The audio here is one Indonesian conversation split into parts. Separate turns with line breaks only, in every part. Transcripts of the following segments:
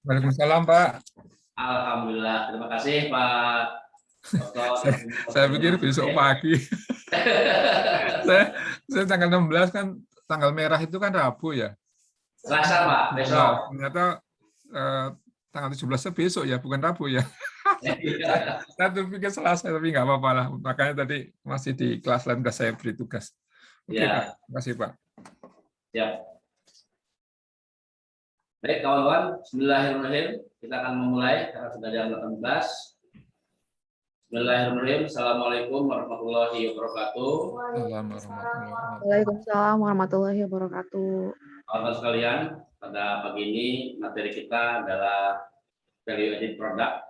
Waalaikumsalam, Pak.
Alhamdulillah, terima kasih Pak Dokter.
Saya pikir besok pagi. saya tanggal 16 kan, tanggal merah itu kan Rabu ya.
Selasa Pak, besok.
Ternyata tanggal 17 besok ya, bukan Rabu ya. saya pikir Selasa, tapi nggak apa-apa lah. Makanya tadi masih di kelas lain udah saya beri tugas. Oke,
Ya.
Pak. Terima kasih, Pak.
Ya. Baik kawan-kawan, Bismillahirrahmanirrahim. Kita akan memulai karena sudah jam 18. Bismillahirrahmanirrahim. Assalamualaikum warahmatullahi wabarakatuh.
Waalaikumsalam warahmatullahi wabarakatuh.
Kawan-kawan sekalian, pada pagi ini materi kita adalah value added product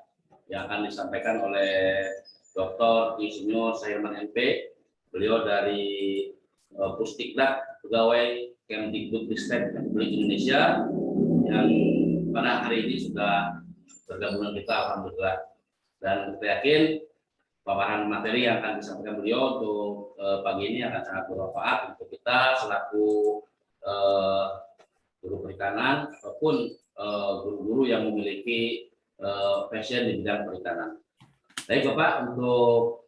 yang akan disampaikan oleh Dr. Insinyur Sairman MP. Beliau dari Pusdiklat, pegawai Kemdikbudristek Republik Indonesia, yang pada hari ini sudah bergabung dengan kita, alhamdulillah. Dan kita yakin paparan materi yang akan disampaikan beliau untuk pagi ini akan sangat bermanfaat untuk kita selaku guru perikanan ataupun guru-guru yang memiliki passion di bidang perikanan. Baik Bapak, untuk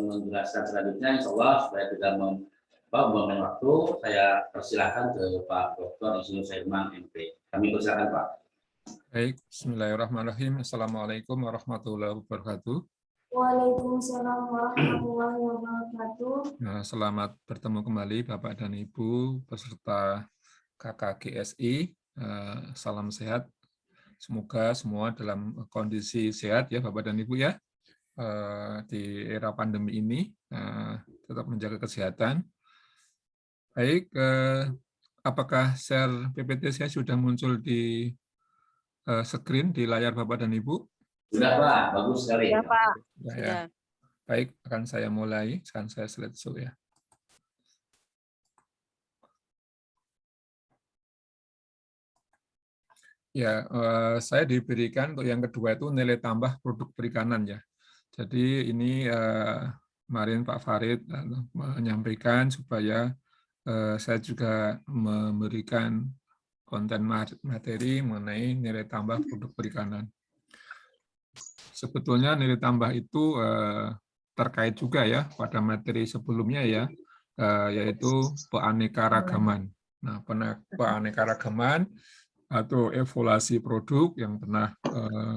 menjelaskan selanjutnya, insya Allah supaya tidak membuang waktu, saya persilahkan ke Pak Dr. Insinyur Sairman MP. Kami persilakan Pak.
Baik, Bismillahirrahmanirrahim. Assalamualaikum warahmatullahi wabarakatuh.
Waalaikumsalam warahmatullahi wabarakatuh.
Selamat bertemu kembali Bapak dan Ibu peserta KKGSI. Salam sehat. Semoga semua dalam kondisi sehat ya Bapak dan Ibu ya. Di era pandemi ini tetap menjaga kesehatan. Baik, apakah share PPT saya sudah muncul di screen di layar Bapak dan Ibu?
Sudah Pak, bagus sekali.
Ya Pak.
Ya. Baik, akan saya mulai. Sekarang saya slideshow ya. Ya, saya diberikan untuk yang kedua itu nilai tambah produk perikanan ya. Jadi ini kemarin Pak Farid menyampaikan supaya saya juga memberikan konten materi mengenai nilai tambah produk perikanan. Sebetulnya nilai tambah itu terkait juga ya pada materi sebelumnya ya, yaitu keanekaragaman. Nah, keanekaragaman atau evaluasi produk yang pernah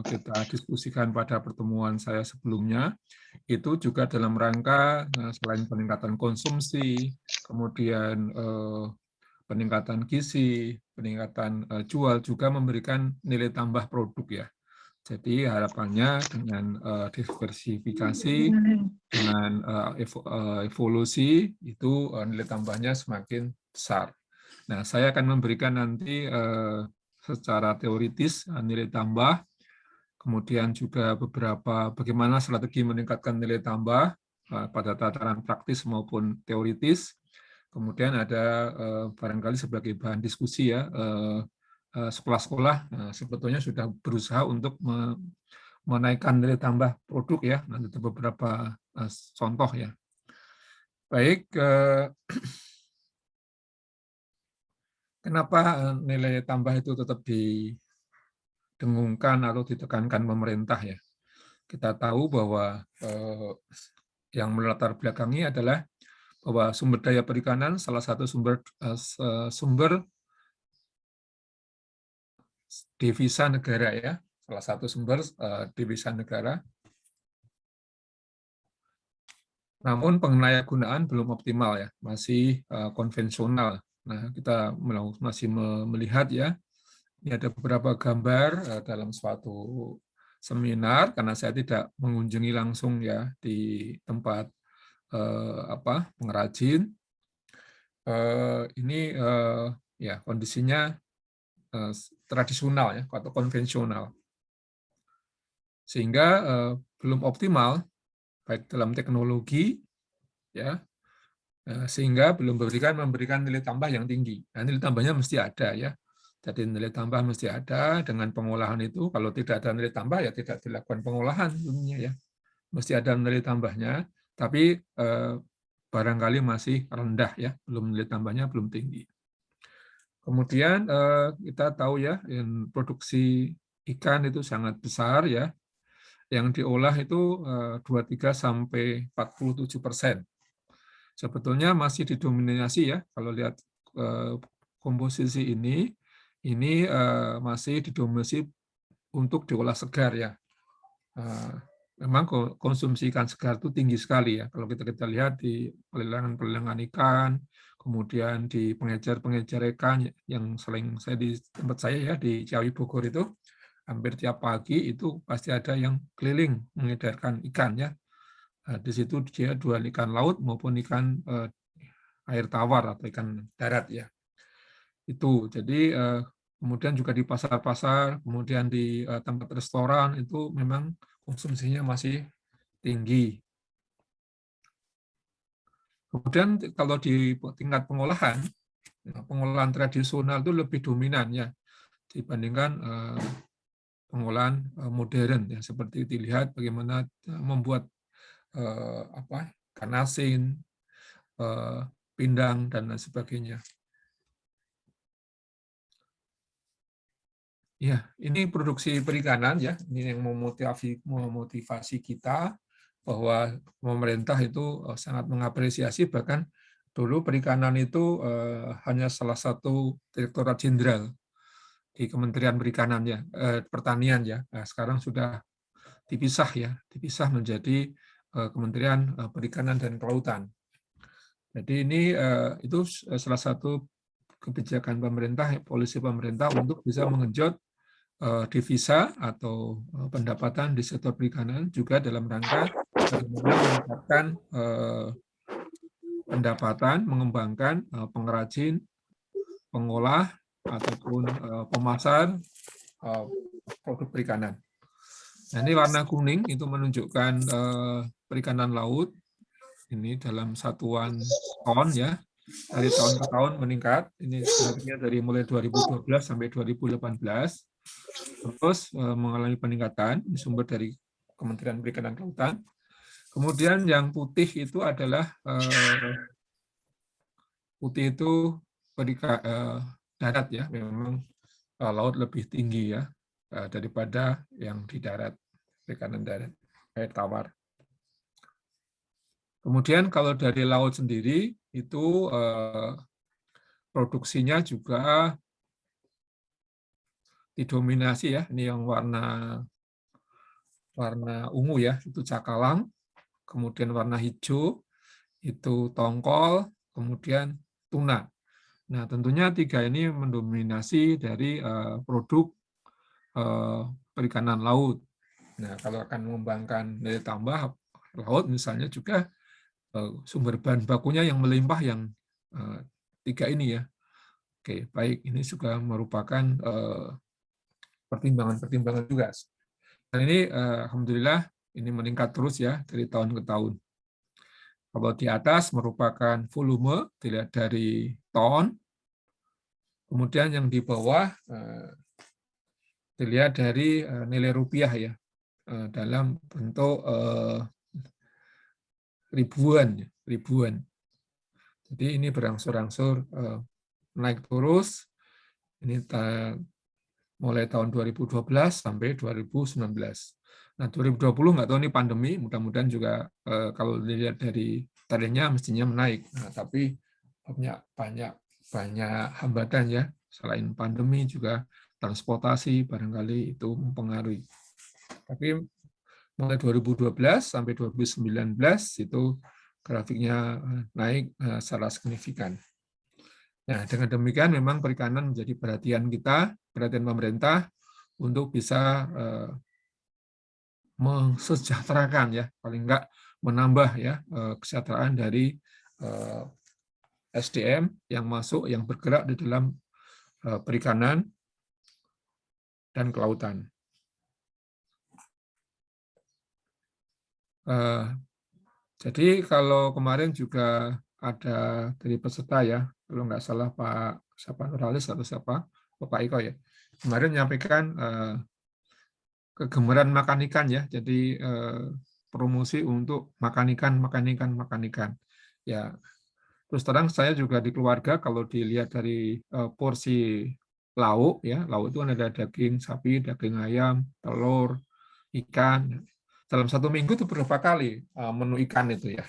kita diskusikan pada pertemuan saya sebelumnya, itu juga dalam rangka selain peningkatan konsumsi, kemudian peningkatan gizi, peningkatan jual, juga memberikan nilai tambah produk ya. Jadi harapannya dengan diversifikasi, dengan evolusi, itu nilai tambahnya semakin besar. Nah, saya akan memberikan nanti secara teoritis nilai tambah, kemudian juga beberapa bagaimana strategi meningkatkan nilai tambah pada tataran praktis maupun teoritis. Kemudian ada barangkali sebagai bahan diskusi ya, sekolah-sekolah sebetulnya sudah berusaha untuk menaikkan nilai tambah produk ya, nanti ada beberapa contoh ya. Baik, kenapa nilai tambah itu tetap didengungkan atau ditekankan pemerintah ya? Kita tahu bahwa yang melatar belakangi adalah bahwa sumber daya perikanan salah satu sumber devisa negara ya, salah satu sumber devisa negara. Namun pendayagunaan belum optimal ya, masih konvensional. Nah, kita masih melihat ya, ini ada beberapa gambar dalam suatu seminar, karena saya tidak mengunjungi langsung ya di tempat pengrajin. Ini ya kondisinya tradisional ya atau konvensional, sehingga belum optimal baik dalam teknologi ya, sehingga belum memberikan nilai tambah yang tinggi. Nah, nilai tambahnya mesti ada ya. Jadi nilai tambah mesti ada dengan pengolahan itu. Kalau tidak ada nilai tambah ya tidak dilakukan pengolahan tentunya ya. Mesti ada nilai tambahnya, tapi barangkali masih rendah ya, belum nilai tambahnya belum tinggi. Kemudian kita tahu ya, produksi ikan itu sangat besar ya. Yang diolah itu 23 sampai 47%. Sebetulnya masih didominasi ya, kalau lihat komposisi ini masih didominasi untuk diolah segar ya. Memang konsumsi ikan segar itu tinggi sekali ya. Kalau kita lihat di pelelangan ikan, kemudian di pengejar ikan yang sering saya di tempat saya ya di Ciawi Bogor itu, hampir tiap pagi itu pasti ada yang keliling mengedarkan ikan ya. Di situ dia jual ikan laut maupun ikan air tawar atau ikan darat ya. Itu jadi kemudian juga di pasar-pasar, kemudian di tempat restoran itu memang konsumsinya masih tinggi. Kemudian kalau di tingkat pengolahan tradisional itu lebih dominan ya dibandingkan pengolahan modern ya, seperti dilihat bagaimana membuat ikan asin, pindang dan lain sebagainya. Ya, ini produksi perikanan ya, ini yang memotivasi kita bahwa pemerintah itu sangat mengapresiasi, bahkan dulu perikanan itu hanya salah satu direktorat jenderal di Kementerian Pertanian ya. Nah, sekarang sudah dipisah menjadi Kementerian Perikanan dan Kelautan. Jadi ini itu salah satu kebijakan pemerintah, polisi pemerintah untuk bisa mengenjot devisa atau pendapatan di sektor perikanan juga dalam rangka bagaimana meningkatkan pendapatan, mengembangkan pengrajin, pengolah ataupun pemasar produk perikanan. Nah, ini warna kuning itu menunjukkan perikanan laut ini dalam satuan ton ya, dari tahun ke tahun meningkat. Ini grafiknya dari mulai 2012 sampai 2018. Terus mengalami peningkatan, sumber dari Kementerian Perikanan dan Kelautan. Kemudian yang putih itu adalah darat ya, memang laut lebih tinggi ya daripada yang di darat, perikanan darat, air tawar. Kemudian kalau dari laut sendiri itu produksinya juga didominasi ya, ini yang warna ungu ya, itu cakalang, kemudian warna hijau itu tongkol, kemudian tuna. Nah, tentunya tiga ini mendominasi dari produk perikanan laut. Nah, kalau akan mengembangkan nilai tambah laut, misalnya juga sumber bahan bakunya yang melimpah yang tiga ini ya. Oke, baik, ini juga merupakan pertimbangan-pertimbangan juga. Dan ini alhamdulillah ini meningkat terus ya dari tahun ke tahun. Kalau di atas merupakan volume dilihat dari ton, kemudian yang di bawah dilihat dari nilai rupiah ya dalam bentuk ribuan. Jadi ini berangsur-angsur naik terus. Ini mulai tahun 2012 sampai 2019. Nah, 2020 nggak tahu ini pandemi, mudah-mudahan juga kalau dilihat dari trennya mestinya menaik. Nah, tapi banyak hambatan ya. Selain pandemi juga transportasi barangkali itu mempengaruhi. Tapi mulai 2012 sampai 2019 itu grafiknya naik secara signifikan. Nah, dengan demikian memang perikanan menjadi perhatian pemerintah untuk bisa mensejahterakan ya, paling enggak menambah ya kesejahteraan dari SDM yang bergerak di dalam perikanan dan kelautan. Jadi kalau kemarin juga ada dari peserta ya, kalau nggak salah Pak Nuralis atau Pak Iko ya, kemarin menyampaikan kegemaran makan ikan ya, jadi promosi untuk makan ikan. Ya, Terus terang saya juga di keluarga kalau dilihat dari porsi lauk ya, lauk itu kan ada daging sapi, daging ayam, telur, ikan. Dalam 1 minggu itu berapa kali menu ikan itu ya.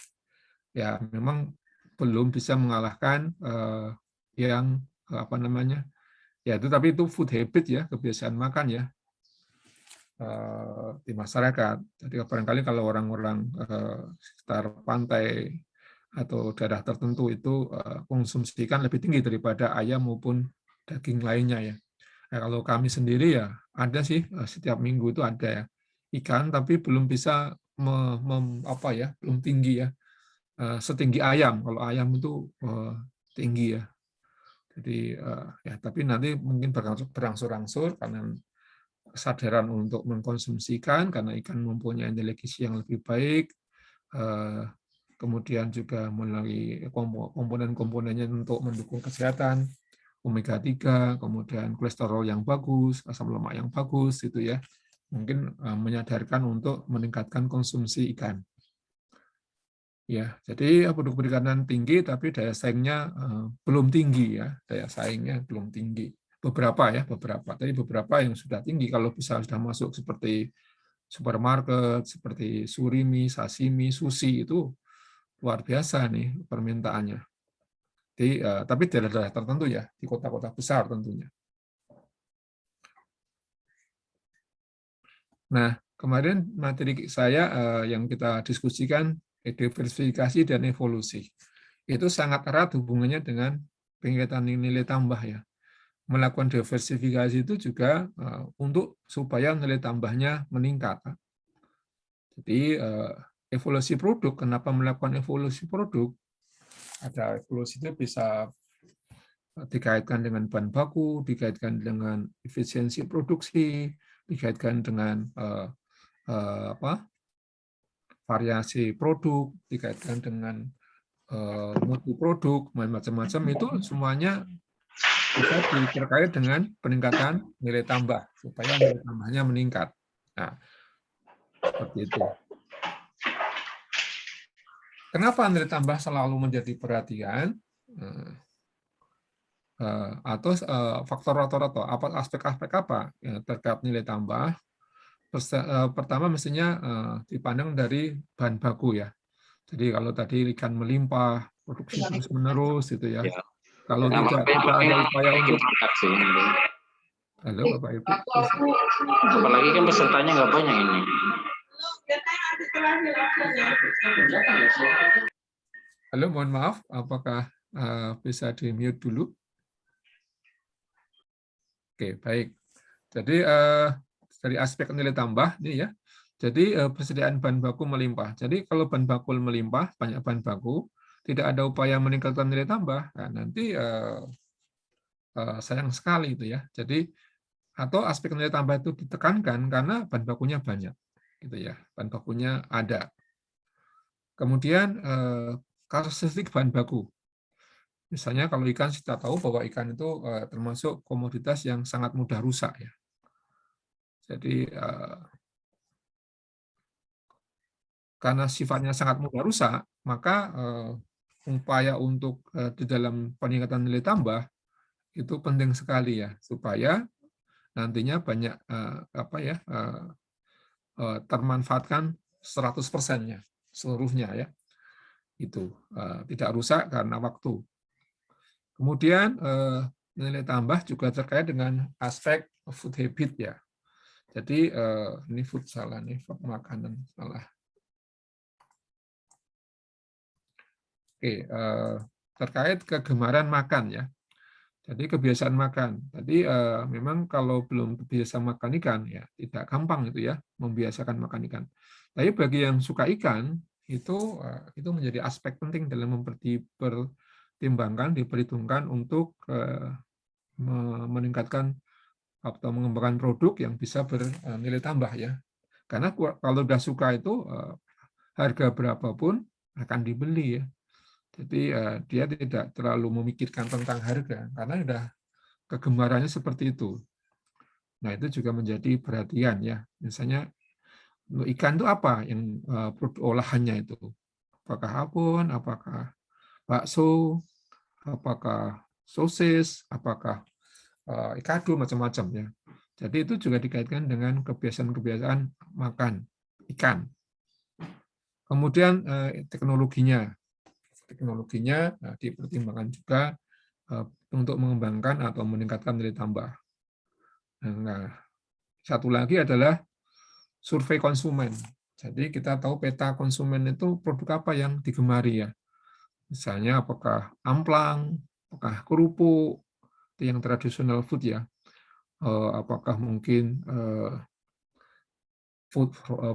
Ya memang belum bisa mengalahkan yang apa namanya? Ya itu tapi itu food habit ya, kebiasaan makan ya di masyarakat. Jadi barangkali kalau orang-orang sekitar pantai atau daerah tertentu itu konsumsi ikan lebih tinggi daripada ayam maupun daging lainnya ya. Nah, kalau kami sendiri ya ada sih setiap minggu itu ada ya ikan, tapi belum bisa apa ya, belum tinggi ya, setinggi ayam. Kalau ayam itu tinggi ya. Jadi ya tapi nanti mungkin berangsur-angsur karena kesadaran untuk mengkonsumsi ikan karena ikan mempunyai nilai gizi yang lebih baik, kemudian juga melalui komponen-komponennya untuk mendukung kesehatan, omega 3, kemudian kolesterol yang bagus, asam lemak yang bagus, gitu ya. Mungkin menyadarkan untuk meningkatkan konsumsi ikan. Ya, jadi produk perikanan tinggi, tapi daya saingnya belum tinggi ya, daya saingnya belum tinggi. Beberapa ya, beberapa. Tapi beberapa yang sudah tinggi, kalau bisa sudah masuk seperti supermarket, seperti surimi, sashimi, sushi itu luar biasa nih permintaannya. Tapi daerah-daerah tertentu ya, di kota-kota besar tentunya. Nah, kemarin materi saya yang kita diskusikan diversifikasi dan evolusi. Itu sangat erat hubungannya dengan peningkatan nilai tambah ya. Melakukan diversifikasi itu juga untuk supaya nilai tambahnya meningkat. Jadi evolusi produk, kenapa melakukan evolusi produk? Ada evolusi itu bisa dikaitkan dengan bahan baku, dikaitkan dengan efisiensi produksi, dikaitkan dengan variasi produk, dikaitkan dengan mutu produk, macam-macam itu semuanya bisa terkait dengan peningkatan nilai tambah supaya nilai tambahnya meningkat. Nah, seperti itu. Kenapa nilai tambah selalu menjadi perhatian? Atau faktor-faktor atau aspek-aspek apa yang terkait nilai tambah? Pertama mestinya dipandang dari bahan baku ya. Jadi kalau tadi ikan melimpah, produksi terus-menerus gitu ya.
Ya.
Kalau
Nah,
tidak ada upaya untuk
produksi ini.
halo Bapak Ibu.
Apalagi kan pesertanya nggak banyak ini.
Halo, mohon maaf, apakah bisa di-mute dulu? Oke, baik. Jadi dari aspek nilai tambah nih ya. Jadi persediaan bahan baku melimpah. Jadi kalau bahan baku melimpah, banyak bahan baku, tidak ada upaya meningkatkan nilai tambah, nah, nanti sayang sekali itu ya. Jadi atau aspek nilai tambah itu ditekankan karena bahan bakunya banyak, gitu ya. Bahan bakunya ada. Kemudian karakteristik bahan baku. Misalnya kalau ikan kita tahu bahwa ikan itu termasuk komoditas yang sangat mudah rusak ya. Jadi karena sifatnya sangat mudah rusak, maka upaya untuk di dalam peningkatan nilai tambah itu penting sekali ya supaya nantinya banyak termanfaatkan 100%-nya seluruhnya ya. Itu tidak rusak karena waktu. Kemudian nilai tambah juga terkait dengan aspek food habit ya. Jadi ini food salah nih, makanan salah. Oke, terkait kegemaran makan ya. Jadi kebiasaan makan. Jadi memang kalau belum terbiasa makan ikan ya tidak gampang itu ya membiasakan makan ikan. Tapi bagi yang suka ikan itu menjadi aspek penting dalam mempertimbangkan, diperhitungkan untuk meningkatkan atau mengembangkan produk yang bisa bernilai tambah ya. Karena kalau sudah suka itu harga berapapun akan dibeli ya. Jadi dia tidak terlalu memikirkan tentang harga karena sudah kegemarannya seperti itu. Nah itu juga menjadi perhatian ya. Misalnya ikan itu apa yang produk olahannya itu? Apakah abon? Apakah bakso, apakah sosis, apakah ikado, macam-macam ya. Jadi itu juga dikaitkan dengan kebiasaan-kebiasaan makan ikan. Kemudian teknologinya dipertimbangkan juga untuk mengembangkan atau meningkatkan nilai tambah. Nah, satu lagi adalah survei konsumen. Jadi kita tahu peta konsumen itu produk apa yang digemari ya. Misalnya apakah amplang, apakah kerupuk, itu yang tradisional food ya. Apakah mungkin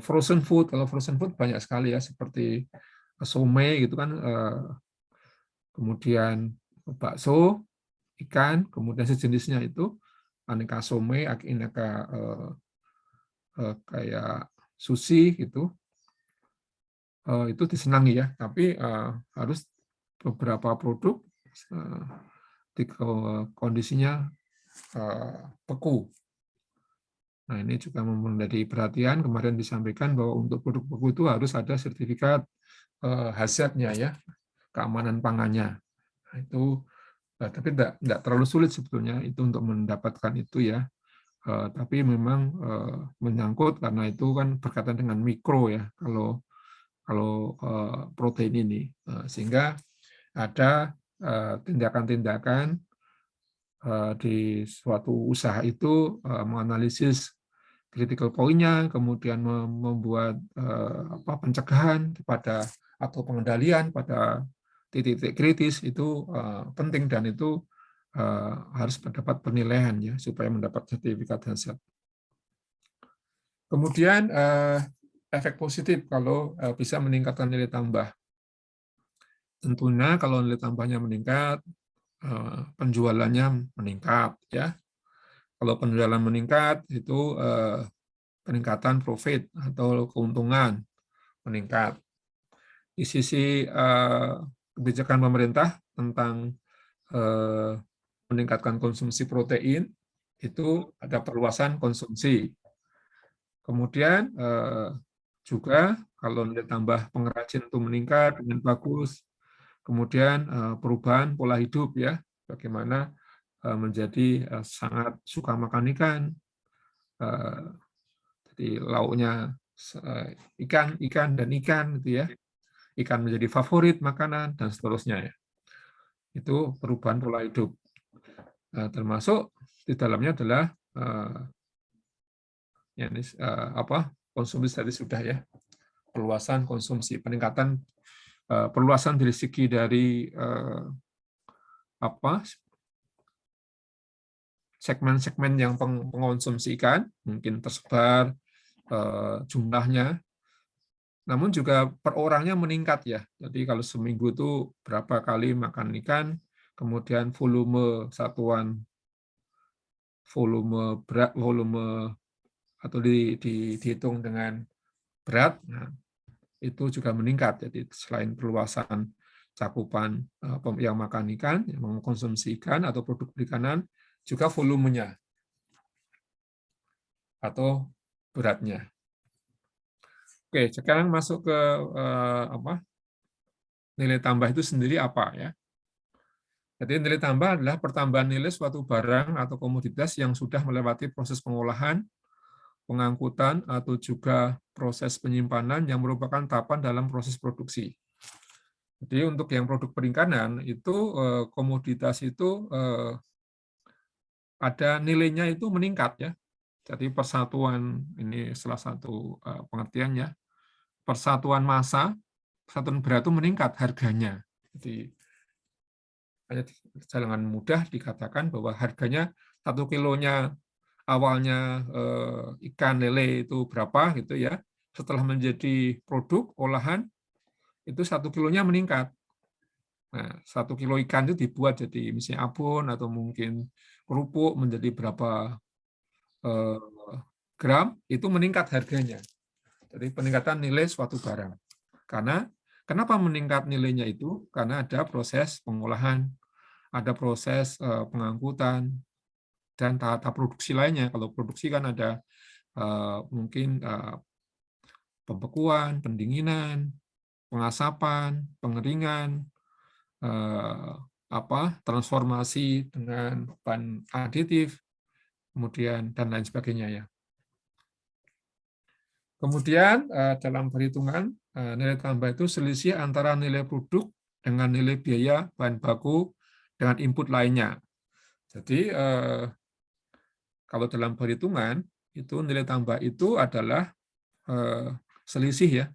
frozen food. Kalau frozen food banyak sekali ya, seperti somai gitu kan, kemudian bakso, ikan, kemudian sejenisnya itu aneka somai, aneka kayak sushi gitu. Itu disenangi ya, tapi harus beberapa produk kondisinya beku. Nah, ini juga menjadi perhatian. Kemarin disampaikan bahwa untuk produk beku itu harus ada sertifikat hazardnya ya, keamanan pangannya. Nah, itu tapi tidak terlalu sulit sebetulnya itu untuk mendapatkan itu ya. Tapi memang menyangkut karena itu kan berkaitan dengan mikro ya kalau protein ini, sehingga ada tindakan-tindakan di suatu usaha itu menganalisis critical point-nya, kemudian membuat pencegahan pada atau pengendalian pada titik-titik kritis itu penting, dan itu harus mendapat penilaian ya supaya mendapat sertifikat hazard. Kemudian efek positif kalau bisa meningkatkan nilai tambah. Tentunya kalau nilai tambahnya meningkat, penjualannya meningkat ya. Kalau penjualan meningkat itu peningkatan profit atau keuntungan meningkat. Di sisi kebijakan pemerintah tentang meningkatkan konsumsi protein, itu ada perluasan konsumsi. Kemudian juga kalau nilai tambah pengrajin itu meningkat dengan bagus, kemudian perubahan pola hidup ya, bagaimana menjadi sangat suka makan ikan, jadi lauknya ikan dan ikan gitu ya, ikan menjadi favorit makanan dan seterusnya ya. Itu perubahan pola hidup. Termasuk di dalamnya adalah konsumsi tadi sudah ya, perluasan konsumsi, peningkatan perluasan dari segi dari segmen-segmen yang pengonsumsi ikan mungkin tersebar jumlahnya, namun juga per orangnya meningkat ya. Jadi kalau seminggu itu berapa kali makan ikan, kemudian volume satuan volume atau dihitung dengan berat, nah, itu juga meningkat. Jadi selain perluasan cakupan yang makan ikan, yang mengkonsumsi ikan atau produk perikanan, juga volumenya atau beratnya. Oke, sekarang masuk ke nilai tambah itu sendiri apa ya? Jadi nilai tambah adalah pertambahan nilai suatu barang atau komoditas yang sudah melewati proses pengolahan, pengangkutan, atau juga proses penyimpanan yang merupakan tahapan dalam proses produksi. Jadi untuk yang produk perikanan itu komoditas itu ada nilainya itu meningkat ya. Jadi persatuan, ini salah satu pengertiannya, persatuan massa, persatuan berat itu meningkat harganya. Jadi jangan mudah dikatakan bahwa harganya 1 kilonya awalnya ikan lele itu berapa gitu ya, setelah menjadi produk olahan itu 1 kilonya meningkat. Nah, 1 kilo ikan itu dibuat jadi misalnya abon atau mungkin kerupuk menjadi berapa gram, itu meningkat harganya. Jadi peningkatan nilai suatu barang. Karena kenapa meningkat nilainya itu? Karena ada proses pengolahan, ada proses pengangkutan, dan tahap produksi lainnya. Kalau produksi kan ada mungkin pembekuan, pendinginan, pengasapan, pengeringan, transformasi dengan bahan aditif, kemudian dan lain sebagainya ya. Kemudian dalam perhitungan nilai tambah itu selisih antara nilai produk dengan nilai biaya bahan baku dengan input lainnya. Jadi kalau dalam perhitungan itu nilai tambah itu adalah selisih ya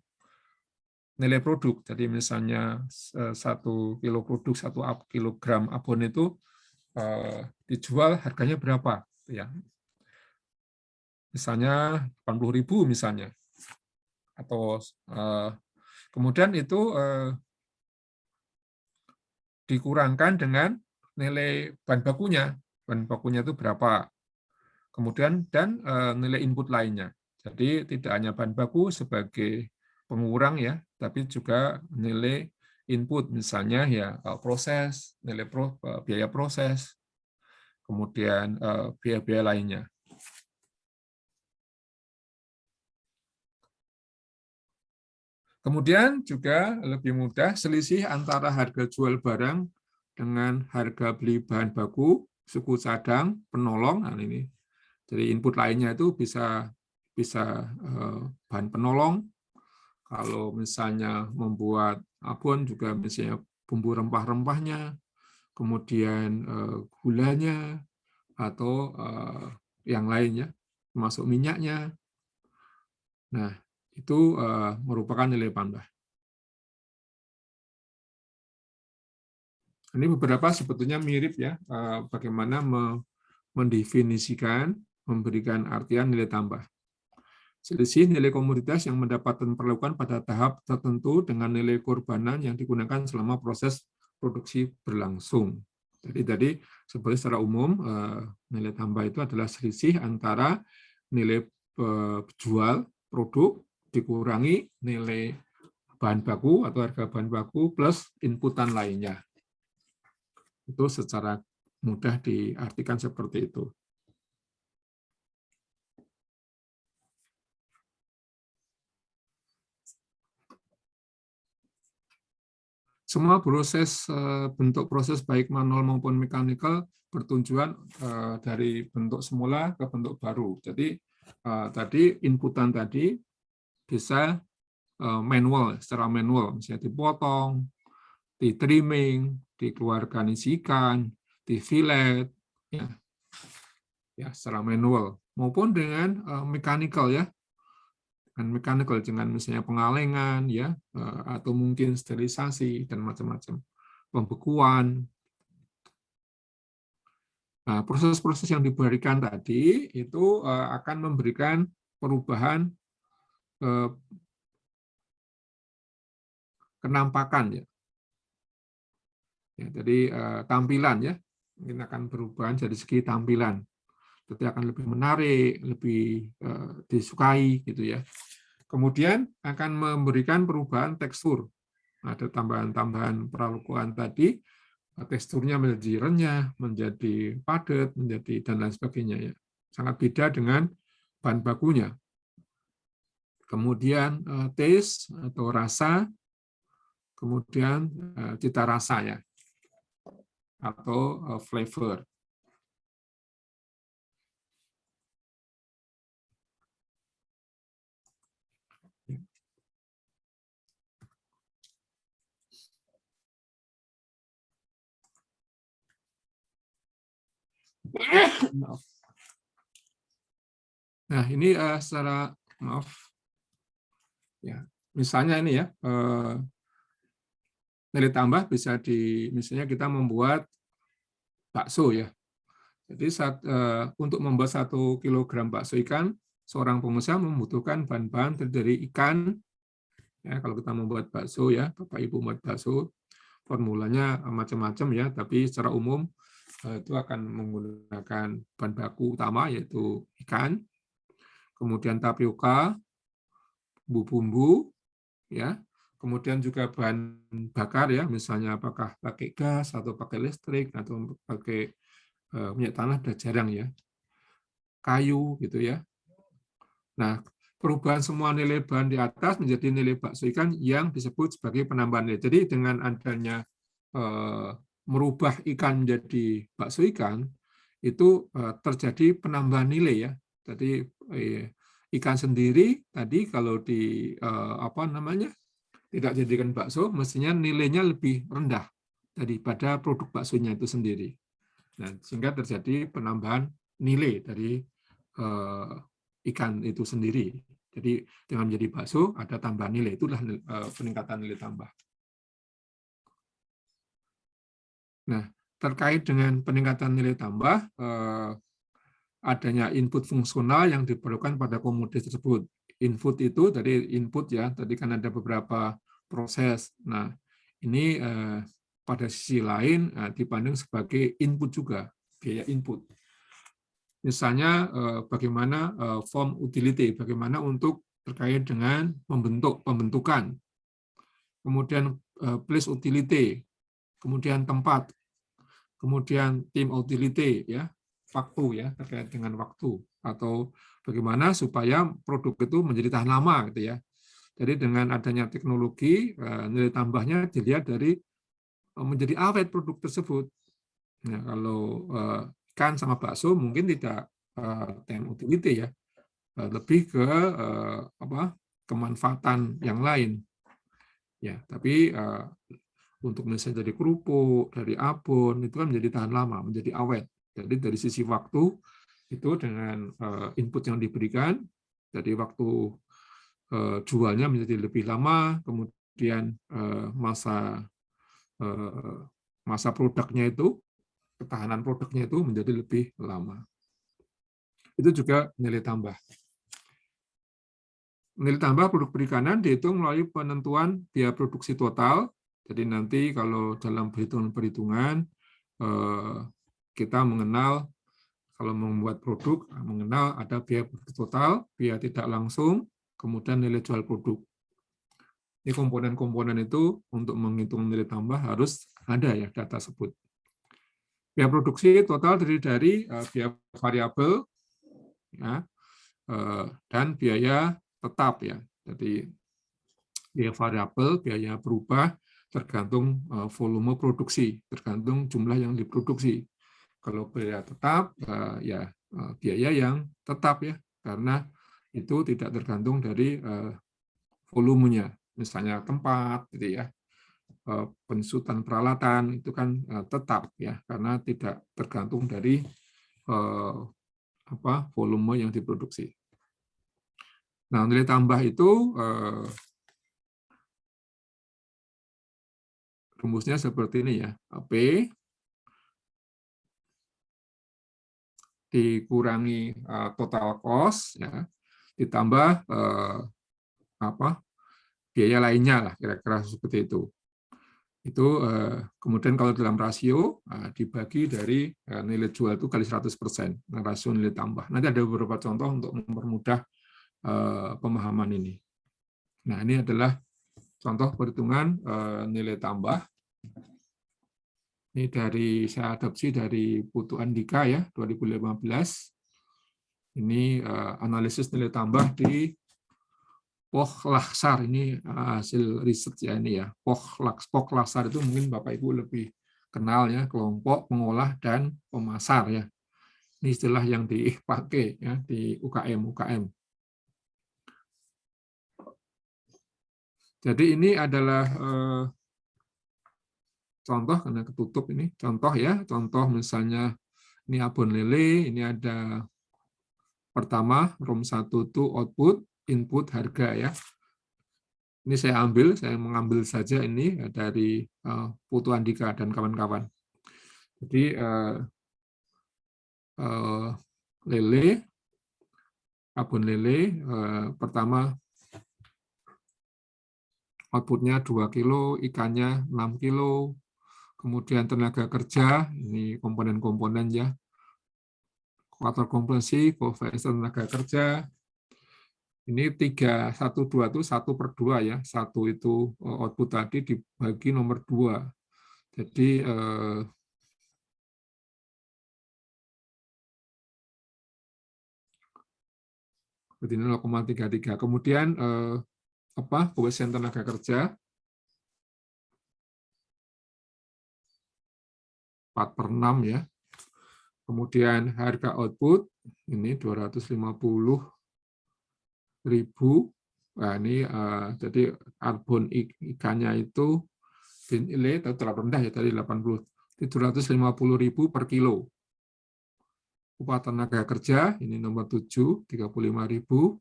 nilai produk. Jadi misalnya 1 kilo produk, 1 kilogram abon itu dijual harganya berapa ya. Misalnya 80.000 misalnya. Atau kemudian itu dikurangkan dengan nilai bahan bakunya. Bahan bakunya itu berapa. Kemudian dan nilai input lainnya. Jadi tidak hanya bahan baku sebagai pengurang ya, tapi juga nilai input misalnya ya proses, nilai biaya proses, kemudian biaya-biaya lainnya. Kemudian juga lebih mudah selisih antara harga jual barang dengan harga beli bahan baku, suku cadang, penolong. Nah, ini. Jadi input lainnya itu bisa bahan penolong. Kalau misalnya membuat abon juga misalnya bumbu rempah-rempahnya, kemudian gulanya atau yang lainnya, termasuk minyaknya. Nah, itu merupakan nilai tambah. Ini beberapa sebetulnya mirip ya, bagaimana mendefinisikan, memberikan artian nilai tambah. Selisih nilai komoditas yang mendapatkan perlakuan pada tahap tertentu dengan nilai korbanan yang digunakan selama proses produksi berlangsung. Jadi tadi sebenarnya secara umum nilai tambah itu adalah selisih antara nilai jual produk dikurangi nilai bahan baku atau harga bahan baku plus inputan lainnya. Itu secara mudah diartikan seperti itu. Semua proses bentuk proses baik manual maupun mechanical bertujuan dari bentuk semula ke bentuk baru. Jadi tadi inputan tadi bisa manual, secara manual, misalnya dipotong, di trimming, dikeluarkan isikan, di fillet, ya secara manual, maupun dengan mechanical ya. Mechanical dengan misalnya pengalengan ya atau mungkin sterilisasi dan macam-macam, pembekuan. Nah, proses-proses yang diberikan tadi itu akan memberikan perubahan kenampakan ya. Jadi tampilan ya mungkin akan berubah dari segi tampilan. Jadi akan lebih menarik, lebih disukai gitu ya. Kemudian akan memberikan perubahan tekstur. Ada tambahan-tambahan perlakuan tadi, teksturnya menjadi renyah, menjadi padat, menjadi dan lain sebagainya ya. Sangat beda dengan bahan bakunya. Kemudian taste atau rasa, kemudian cita rasa ya, atau flavor. Maaf. Nah, ini secara maaf ya. Misalnya ini ya, nilai tambah bisa misalnya kita membuat bakso ya. Jadi untuk membuat 1 kilogram bakso ikan, seorang pengusaha membutuhkan bahan-bahan terdiri ikan. Ya, kalau kita membuat bakso ya, Bapak Ibu membuat bakso, formulanya macam-macam ya, tapi secara umum itu akan menggunakan bahan baku utama yaitu ikan, kemudian tapioka, bumbu-bumbu, ya, kemudian juga bahan bakar ya, misalnya apakah pakai gas atau pakai listrik atau pakai minyak tanah sudah jarang ya, kayu gitu ya. Nah, perubahan semua nilai bahan di atas menjadi nilai bakso ikan yang disebut sebagai penambahan nilai. Jadi dengan adanya merubah ikan menjadi bakso ikan, itu terjadi penambahan nilai ya. Jadi ikan sendiri tadi kalau apa namanya tidak jadikan bakso, mestinya nilainya lebih rendah daripada produk baksonya itu sendiri. Nah, sehingga terjadi penambahan nilai dari ikan itu sendiri. Jadi dengan menjadi bakso ada tambahan nilai, itulah peningkatan nilai tambah. Nah, terkait dengan peningkatan nilai tambah, adanya input fungsional yang diperlukan pada komoditas tersebut. Input itu tadi input ya, tadi kan ada beberapa proses. Nah, ini pada sisi lain dipandang sebagai input juga, biaya input. Misalnya bagaimana form utility, bagaimana untuk terkait dengan pembentukan, kemudian place utility, kemudian tempat, kemudian tim utility ya, waktu ya, terkait dengan waktu, atau bagaimana supaya produk itu menjadi tahan lama gitu ya. Jadi dengan adanya teknologi nilai tambahnya dilihat dari menjadi awet produk tersebut. Nah, kalau ikan sama bakso mungkin tidak time utility ya, lebih ke apa kemanfaatan yang lain ya. Tapi untuk misalnya dari kerupuk, dari abon itu kan menjadi tahan lama, menjadi awet. Jadi dari sisi waktu itu dengan input yang diberikan, jadi waktu jualnya menjadi lebih lama, kemudian masa produknya itu, ketahanan produknya itu menjadi lebih lama. Itu juga nilai tambah. Nilai tambah produk perikanan dihitung melalui penentuan biaya produksi total. Jadi nanti kalau dalam perhitungan kita mengenal, kalau membuat produk, mengenal ada biaya produksi total, biaya tidak langsung, kemudian nilai jual produk. Ini komponen-komponen itu untuk menghitung nilai tambah harus ada ya data tersebut. Biaya produksi total terdiri dari biaya variabel ya, dan biaya tetap ya. Jadi biaya variabel, biaya berubah tergantung volume produksi, tergantung jumlah yang diproduksi. Kalau biaya tetap ya biaya yang tetap ya, karena itu tidak tergantung dari volumenya. Misalnya tempat gitu ya. Pensutan peralatan itu kan tetap ya, karena tidak tergantung dari volume yang diproduksi. Nah, nilai tambah itu rumusnya seperti ini ya. P dikurangi total cost ya, ditambah biaya lainnya lah, kira-kira seperti itu. Itu kemudian kalau dalam rasio dibagi dari nilai jual itu kali 100%, rasio nilai tambah. Nanti ada beberapa contoh untuk mempermudah pemahaman ini. Nah, ini adalah contoh perhitungan nilai tambah. Ini saya adopsi dari Putu Andika ya, 2015. Ini analisis nilai tambah di Poklasar, ini hasil riset ya ini ya. Poklasar itu mungkin Bapak Ibu lebih kenal ya, kelompok pengolah dan pemasar ya. Ini istilah yang dipakai ya di UKM. Jadi ini adalah contoh, karena ketutup ini contoh ya, contoh misalnya ini abon lele, ini ada pertama ROM 1 itu output, input harga ya. Ini saya mengambil saja ini dari Putu Andika dan kawan-kawan. Jadi abon lele pertama outputnya 2 kilo, ikannya 6 kilo, kemudian tenaga kerja, ini komponen-komponen ya, faktor kompresi, koefisien tenaga kerja, ini 3, 1, 2 itu 1/2 ya, 1 itu output tadi dibagi nomor 2. Jadi ini 0,33. Kemudian koefisien tenaga kerja 4/6 ya. Kemudian harga output ini 250.000. Nah, ini jadi arbon ikannya itu nilai terlalu rendah ya, tadi 750.000 per kilo. Upah tenaga kerja ini nomor 7, 35.000.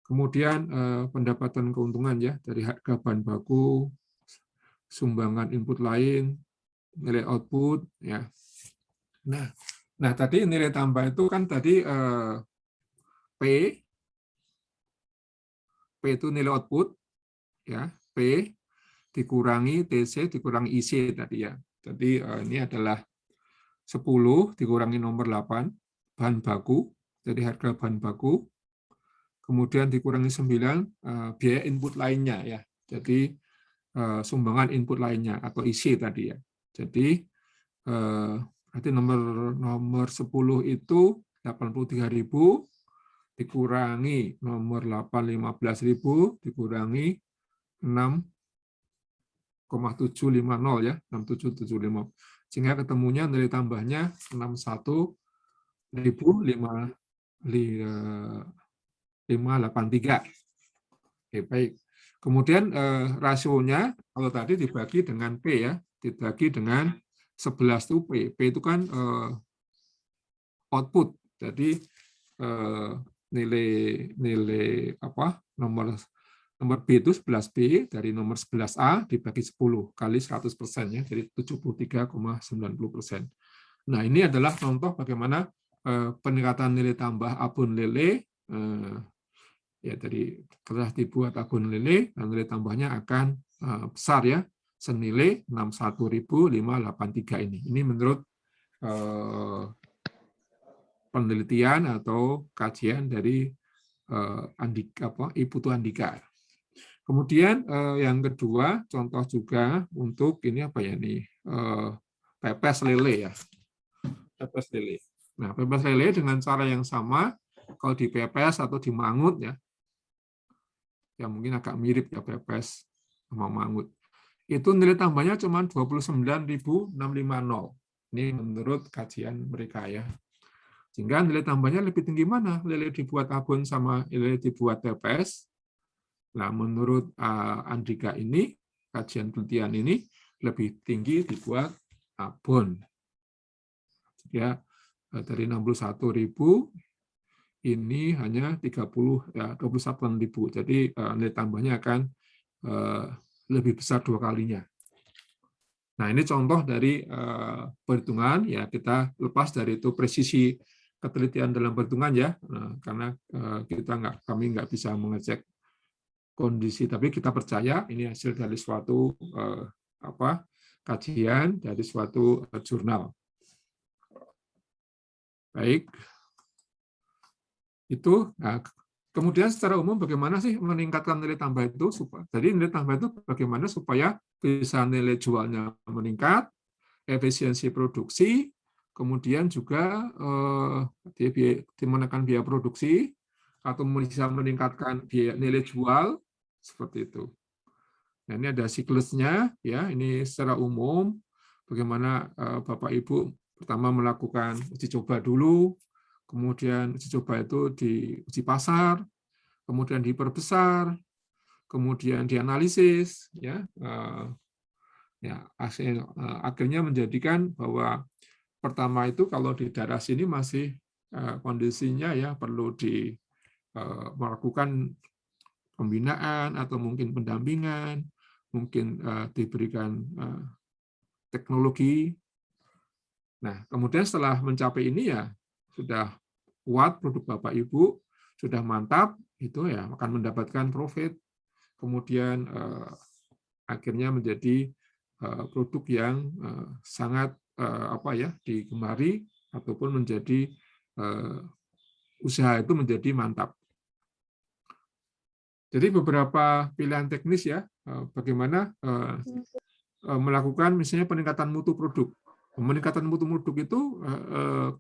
Kemudian pendapatan keuntungan ya dari harga bahan baku, sumbangan input lain, nilai output ya. Nah tadi nilai tambah itu kan tadi P itu nilai output ya, P dikurangi TC dikurangi IC tadi ya. Jadi ini adalah 10 dikurangi nomor 8 bahan baku, jadi harga bahan baku. Kemudian dikurangi 9 biaya input lainnya ya. Jadi sumbangan input lainnya atau IC tadi ya. Jadi berarti nomor 10 itu 83.000 dikurangi nomor 8 15.000 dikurangi 6,750 ya, 6,750. Sehingga ketemunya nilai tambahnya 61.583. Oke, baik. Kemudian rasionya kalau tadi dibagi dengan P ya, dibagi dengan 11 itu P. P itu kan output. Jadi nilai nomor B itu 11B dari nomor 11A dibagi 10 kali 100% ya, jadi 73,90%. Nah, ini adalah contoh bagaimana peningkatan nilai tambah abon lele ya, dari telah dibuat abon lele, nilai tambahnya akan besar ya, senilai 61.583 ini. Ini menurut penelitian atau kajian dari Iputu Andika. Kemudian yang kedua, contoh juga untuk ini apa ya nih, pepes lele ya, pepes lele. Nah, pepes lele dengan cara yang sama, kalau dipepes atau dimangut ya, yang mungkin agak mirip ya pepes sama mangut. Itu nilai tambahnya cuma 29.650. Ini menurut kajian mereka ya. Sehingga nilai tambahnya lebih tinggi mana? Lele dibuat abon sama lele dibuat pepes. Nah, menurut Andika ini, kajian penelitian ini lebih tinggi dibuat abon. Ya, dari 61.000 ini hanya 21.000. Jadi nilai tambahnya akan lebih besar 2 kalinya. Nah, ini contoh dari perhitungan ya, kita lepas dari itu presisi ketelitian dalam perhitungan ya, karena kami nggak bisa mengecek kondisi, tapi kita percaya ini hasil dari suatu kajian dari suatu jurnal. Baik, itu. Nah, kemudian secara umum bagaimana sih meningkatkan nilai tambah itu? Jadi nilai tambah itu bagaimana supaya bisa nilai jualnya meningkat, efisiensi produksi, kemudian juga menekan biaya produksi atau bisa meningkatkan biaya nilai jual seperti itu. Nah, ini ada siklusnya ya. Ini secara umum bagaimana Bapak Ibu pertama melakukan uji coba dulu, kemudian uji coba itu diuji pasar, kemudian diperbesar, kemudian dianalisis ya. Akhirnya menjadikan bahwa pertama itu kalau di daerah sini masih kondisinya ya perlu melakukan pembinaan atau mungkin pendampingan, mungkin diberikan teknologi. Nah, kemudian setelah mencapai ini ya sudah kuat produk Bapak Ibu, sudah mantap, itu ya akan mendapatkan profit. Kemudian akhirnya menjadi produk yang sangat digemari ataupun menjadi usaha itu menjadi mantap. Jadi beberapa pilihan teknis ya, bagaimana melakukan misalnya peningkatan mutu produk. Peningkatan mutu produk itu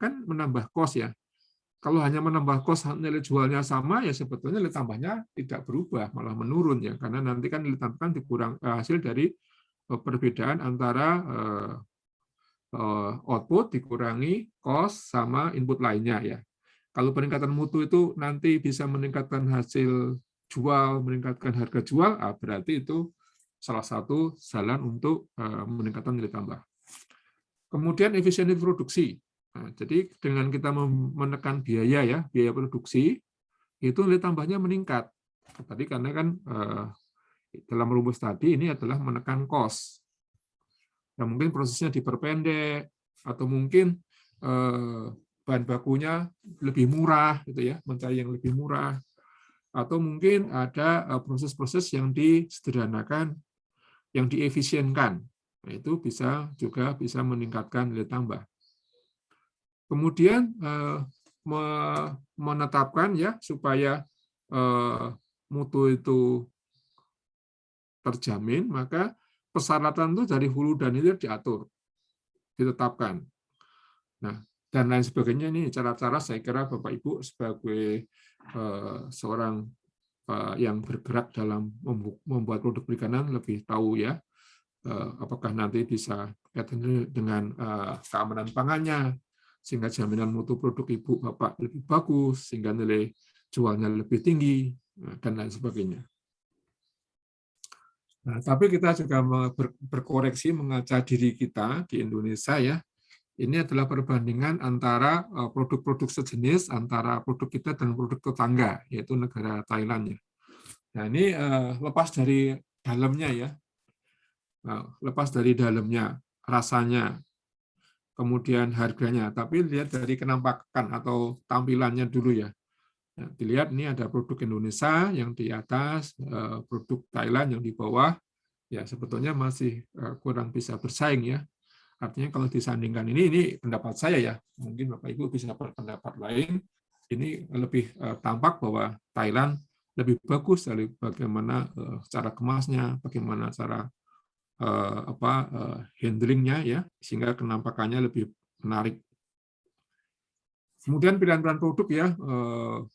kan menambah kos ya. Kalau hanya menambah kos nilai jualnya sama ya sebetulnya nilai tambahnya tidak berubah, malah menurun ya, karena nanti kan nilai tambah kan dikurang hasil dari perbedaan antara output dikurangi cost sama input lainnya ya. Kalau peningkatan mutu itu nanti bisa meningkatkan hasil jual, meningkatkan harga jual, berarti itu salah satu jalan untuk meningkatkan nilai tambah. Kemudian efisiensi produksi. Nah, jadi dengan kita menekan biaya ya, biaya produksi, itu nilai tambahnya meningkat. Tadi karena kan dalam rumus tadi ini adalah menekan cost. Nah, mungkin prosesnya diperpendek atau mungkin bahan bakunya lebih murah gitu ya, mencari yang lebih murah, atau mungkin ada proses-proses yang disederhanakan, yang diefisienkan. Nah, itu juga bisa meningkatkan nilai tambah. Kemudian menetapkan ya supaya mutu itu terjamin, maka persyaratan itu dari hulu dan hilir diatur, ditetapkan. Nah, dan lain sebagainya ini cara-cara saya kira Bapak Ibu sebagai seorang yang bergerak dalam membuat produk perikanan lebih tahu ya, apakah nanti bisa dengan keamanan pangannya, sehingga jaminan mutu produk Ibu Bapak lebih bagus, sehingga nilai jualnya lebih tinggi, dan lain sebagainya. Nah, tapi kita juga berkoreksi mengaca diri kita di Indonesia ya. Ini adalah perbandingan antara produk-produk sejenis antara produk kita dan produk tetangga, yaitu negara Thailand ya. Nah, ini lepas dari dalamnya ya. Nah, lepas dari dalamnya, rasanya, kemudian harganya, tapi lihat dari kenampakan atau tampilannya dulu ya. Nah, dilihat ini ada produk Indonesia yang di atas, produk Thailand yang di bawah, ya sebetulnya masih kurang bisa bersaing ya. Artinya kalau disandingkan ini pendapat saya ya, mungkin Bapak Ibu bisa berpendapat lain, ini lebih tampak bahwa Thailand lebih bagus dari bagaimana cara kemasnya, bagaimana cara handlingnya ya, sehingga kenampakannya lebih menarik. Kemudian pilihan-pilihan produk ya,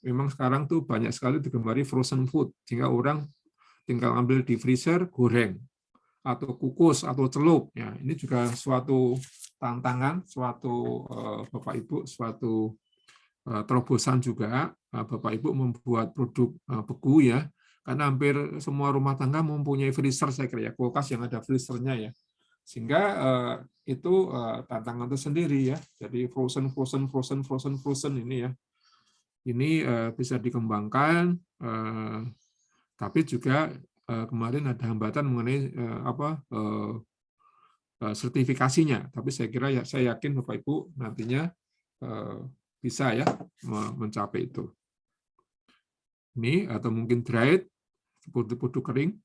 memang sekarang tuh banyak sekali digemari frozen food, sehingga orang tinggal ambil di freezer, goreng, atau kukus, atau celup. Ya, ini juga suatu tantangan, suatu Bapak Ibu, suatu terobosan juga Bapak Ibu membuat produk beku ya, karena hampir semua rumah tangga mempunyai freezer saya kira ya, kulkas yang ada freezernya ya, sehingga itu tantangan tersendiri ya. Jadi frozen ini ya, ini bisa dikembangkan, tapi juga kemarin ada hambatan mengenai sertifikasinya. Tapi saya kira ya, saya yakin Bapak Ibu nantinya bisa ya mencapai itu. Ini atau mungkin dried, produk kering.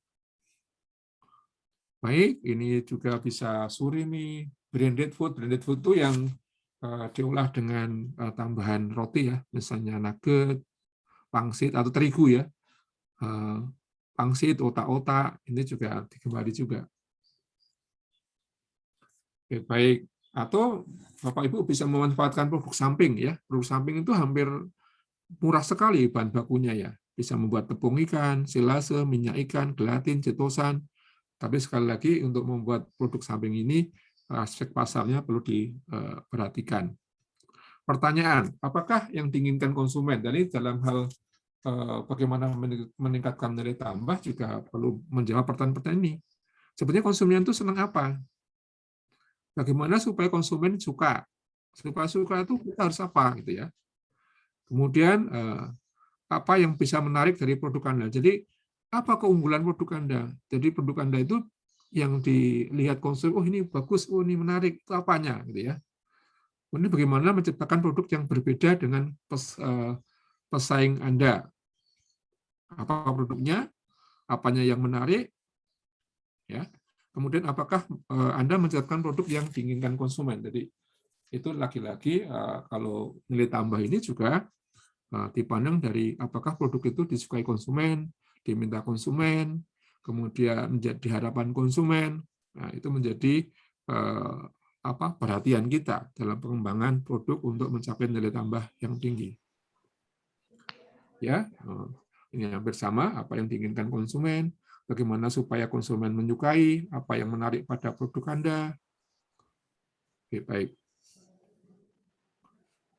Baik, ini juga bisa surimi, branded food. Branded food itu yang diolah dengan tambahan roti ya, misalnya nugget, pangsit atau terigu ya. Pangsit, otak-otak, ini juga digemari juga. Oke, baik. Atau Bapak Ibu bisa memanfaatkan produk samping ya. Produk samping itu hampir murah sekali bahan bakunya ya. Bisa membuat tepung ikan, silase, minyak ikan, gelatin, cetosan. Tapi sekali lagi untuk membuat produk samping ini aspek pasarnya perlu diperhatikan. Pertanyaan, apakah yang diinginkan konsumen? Jadi dalam hal bagaimana meningkatkan nilai tambah juga perlu menjawab pertanyaan-pertanyaan ini. Sebenarnya konsumen itu senang apa? Bagaimana supaya konsumen suka? Supaya suka itu kita harus apa gitu ya. Kemudian apa yang bisa menarik dari produk Anda? Jadi apa keunggulan produk Anda? Jadi produk Anda itu yang dilihat konsumen, oh ini bagus, oh ini menarik, itu apanya gitu ya. Kemudian bagaimana menciptakan produk yang berbeda dengan pesaing Anda? Apa produknya? Apanya yang menarik? Ya. Kemudian apakah Anda menciptakan produk yang diinginkan konsumen? Jadi itu lagi-lagi kalau nilai tambah ini juga dipandang dari apakah produk itu disukai konsumen, diminta konsumen, kemudian menjadi harapan konsumen. Nah, itu menjadi perhatian kita dalam pengembangan produk untuk mencapai nilai tambah yang tinggi. Ya, ini hampir sama apa yang diinginkan konsumen, bagaimana supaya konsumen menyukai, apa yang menarik pada produk Anda. Oke, baik.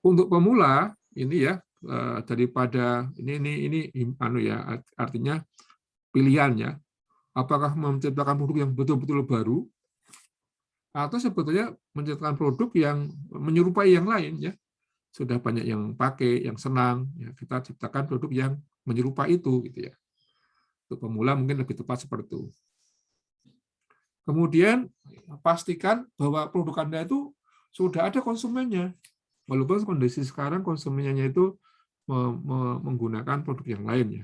Untuk pemula ini ya daripada ini anu ya, artinya pilihannya apakah menciptakan produk yang betul-betul baru atau sebetulnya menciptakan produk yang menyerupai yang lain ya. Sudah banyak yang pakai, yang senang, ya kita ciptakan produk yang menyerupai itu gitu ya. Untuk pemula mungkin lebih tepat seperti itu. Kemudian pastikan bahwa produk Anda itu sudah ada konsumennya. Walaupun kondisi sekarang konsumennya itu menggunakan produk yang lain ya.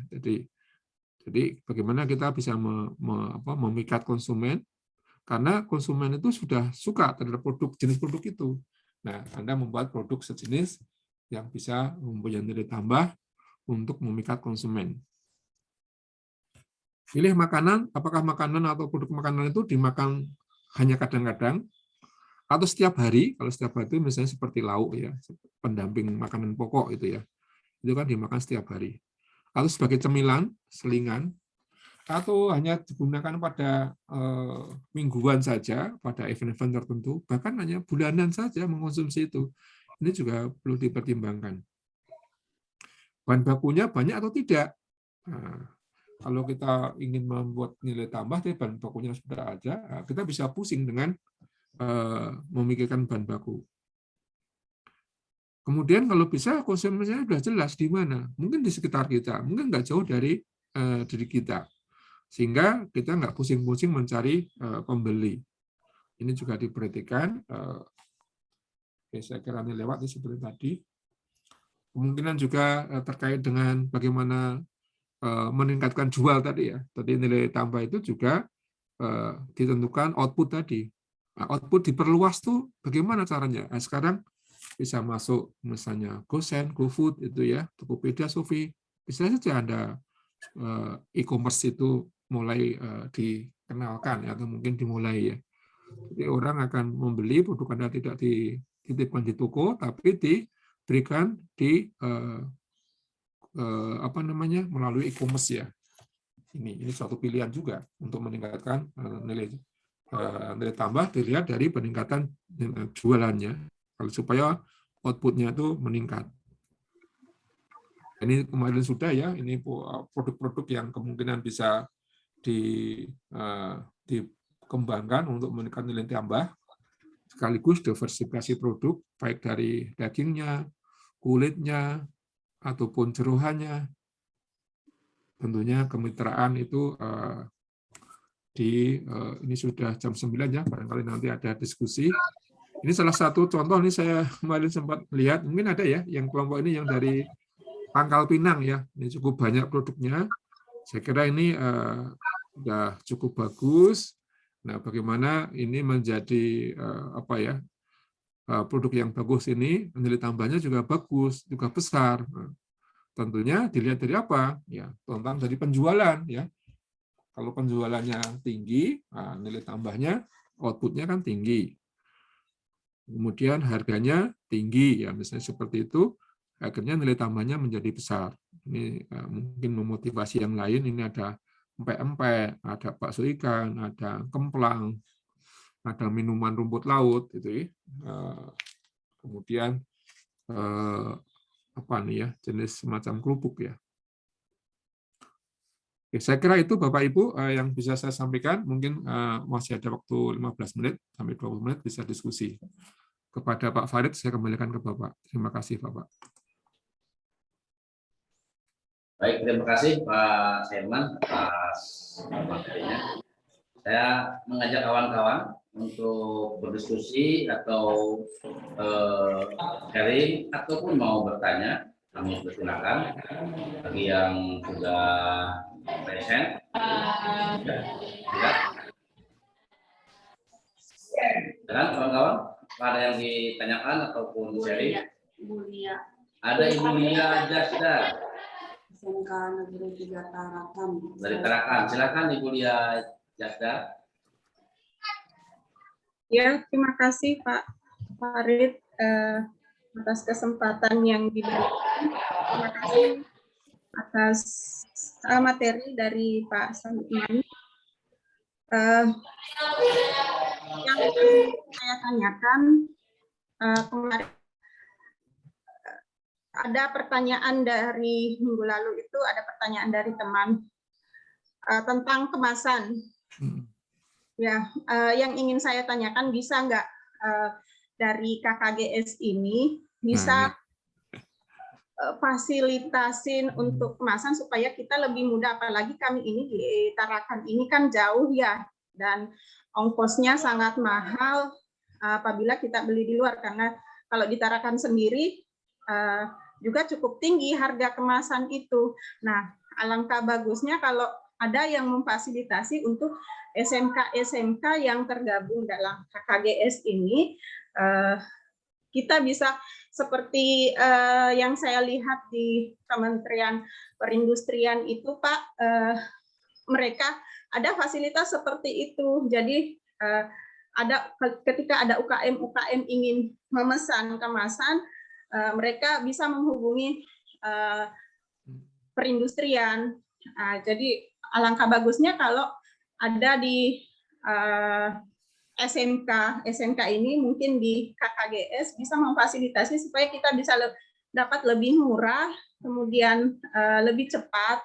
Jadi bagaimana kita bisa memikat konsumen karena konsumen itu sudah suka terhadap jenis produk itu. Nah, Anda membuat produk sejenis yang bisa mempunyai nilai tambah untuk memikat konsumen. Pilih makanan, apakah makanan atau produk makanan itu dimakan hanya kadang-kadang atau setiap hari. Kalau setiap hari itu misalnya seperti lauk ya, pendamping makanan pokok itu ya. Itu kan dimakan setiap hari. Atau sebagai cemilan, selingan, atau hanya digunakan pada mingguan saja, pada event-event tertentu, bahkan hanya bulanan saja mengkonsumsi itu. Ini juga perlu dipertimbangkan. Bahan bakunya banyak atau tidak? Nah, kalau kita ingin membuat nilai tambah, tapi bahan bakunya sudah ada, kita bisa pusing dengan memikirkan bahan baku. Kemudian kalau bisa konsumsinya sudah jelas di mana, mungkin di sekitar kita, mungkin nggak jauh dari diri kita, sehingga kita nggak pusing-pusing mencari pembeli. Ini juga diperhatikan. Saya kira ini lewat seperti tadi. Kemungkinan juga terkait dengan bagaimana meningkatkan jual tadi ya. Tadi nilai tambah itu juga ditentukan output tadi. Nah, output diperluas tuh bagaimana caranya? Nah, sekarang bisa masuk misalnya GoSend, GoFood itu ya, Tokopedia, Shopee. Bisa saja Anda e-commerce itu mulai dikenalkan atau mungkin dimulai ya. Jadi orang akan membeli produk Anda tidak dititipkan di toko, tapi diberikan di melalui e-commerce ya. Ini suatu pilihan juga untuk meningkatkan nilai tambah dilihat dari peningkatan jualannya, kalau supaya outputnya itu meningkat. Ini kemarin sudah ya, ini produk-produk yang kemungkinan bisa dikembangkan untuk meningkatkan nilai tambah, sekaligus diversifikasi produk, baik dari dagingnya, kulitnya, ataupun jeroannya. Tentunya kemitraan itu ini sudah jam 9 ya, barangkali nanti ada diskusi. Ini salah satu contoh, ini saya kemarin sempat lihat, mungkin ada ya, yang kelompok ini yang dari Pangkal Pinang ya, ini cukup banyak produknya. Saya kira ini sudah cukup bagus. Nah, bagaimana ini menjadi produk yang bagus ini, nilai tambahnya juga bagus, juga besar. Nah, tentunya dilihat dari apa? Ya, tentang dari penjualan ya. Kalau penjualannya tinggi, nilai tambahnya, outputnya kan tinggi. Kemudian harganya tinggi, ya misalnya seperti itu, akhirnya nilai tambahnya menjadi besar. Ini mungkin memotivasi yang lain. Ini ada empek-empek, ada bakso ikan, ada kemplang, ada minuman rumput laut, gitu ya. Kemudian jenis semacam kerupuk ya. Oke, saya kira itu Bapak Ibu yang bisa saya sampaikan. Mungkin masih ada waktu 15 menit sampai 20 menit bisa diskusi. Kepada Pak Farid saya kembalikan ke Bapak. Terima kasih Bapak.
Baik, terima kasih Pak Herman atas materinya. Saya mengajak kawan-kawan untuk berdiskusi atau sharing ataupun mau bertanya, kami persilakan. Bagi yang sudah present, ya. Silakan kawan-kawan, ada yang ditanyakan ataupun sharing? Ada Ibu Lia Jasda.
SMK Negeri 3 Tarakan.
Dari Tarakan, silakan Ibu Lia Jasda.
Ya, terima kasih Pak Farid atas kesempatan yang diberikan. Terima kasih atas materi dari Pak Salman. Yang saya tanyakan kemarin ada pertanyaan dari minggu lalu itu, ada pertanyaan dari teman tentang kemasan. Ya, yang ingin saya tanyakan, bisa nggak dari KKGS ini bisa fasilitasin untuk kemasan supaya kita lebih mudah, apalagi kami ini di Tarakan ini kan jauh ya, dan ongkosnya sangat mahal apabila kita beli di luar, karena kalau di Tarakan sendiri juga cukup tinggi harga kemasan itu. Nah, alangkah bagusnya kalau ada yang memfasilitasi untuk SMK-SMK yang tergabung dalam KKGS ini, kita bisa seperti yang saya lihat di Kementerian Perindustrian itu, Pak, mereka ada fasilitas seperti itu. Jadi ketika ada UKM ingin memesan kemasan, mereka bisa menghubungi perindustrian. Jadi alangkah bagusnya kalau ada di SMK ini, mungkin di KKGS bisa memfasilitasi supaya kita bisa dapat lebih murah, kemudian lebih cepat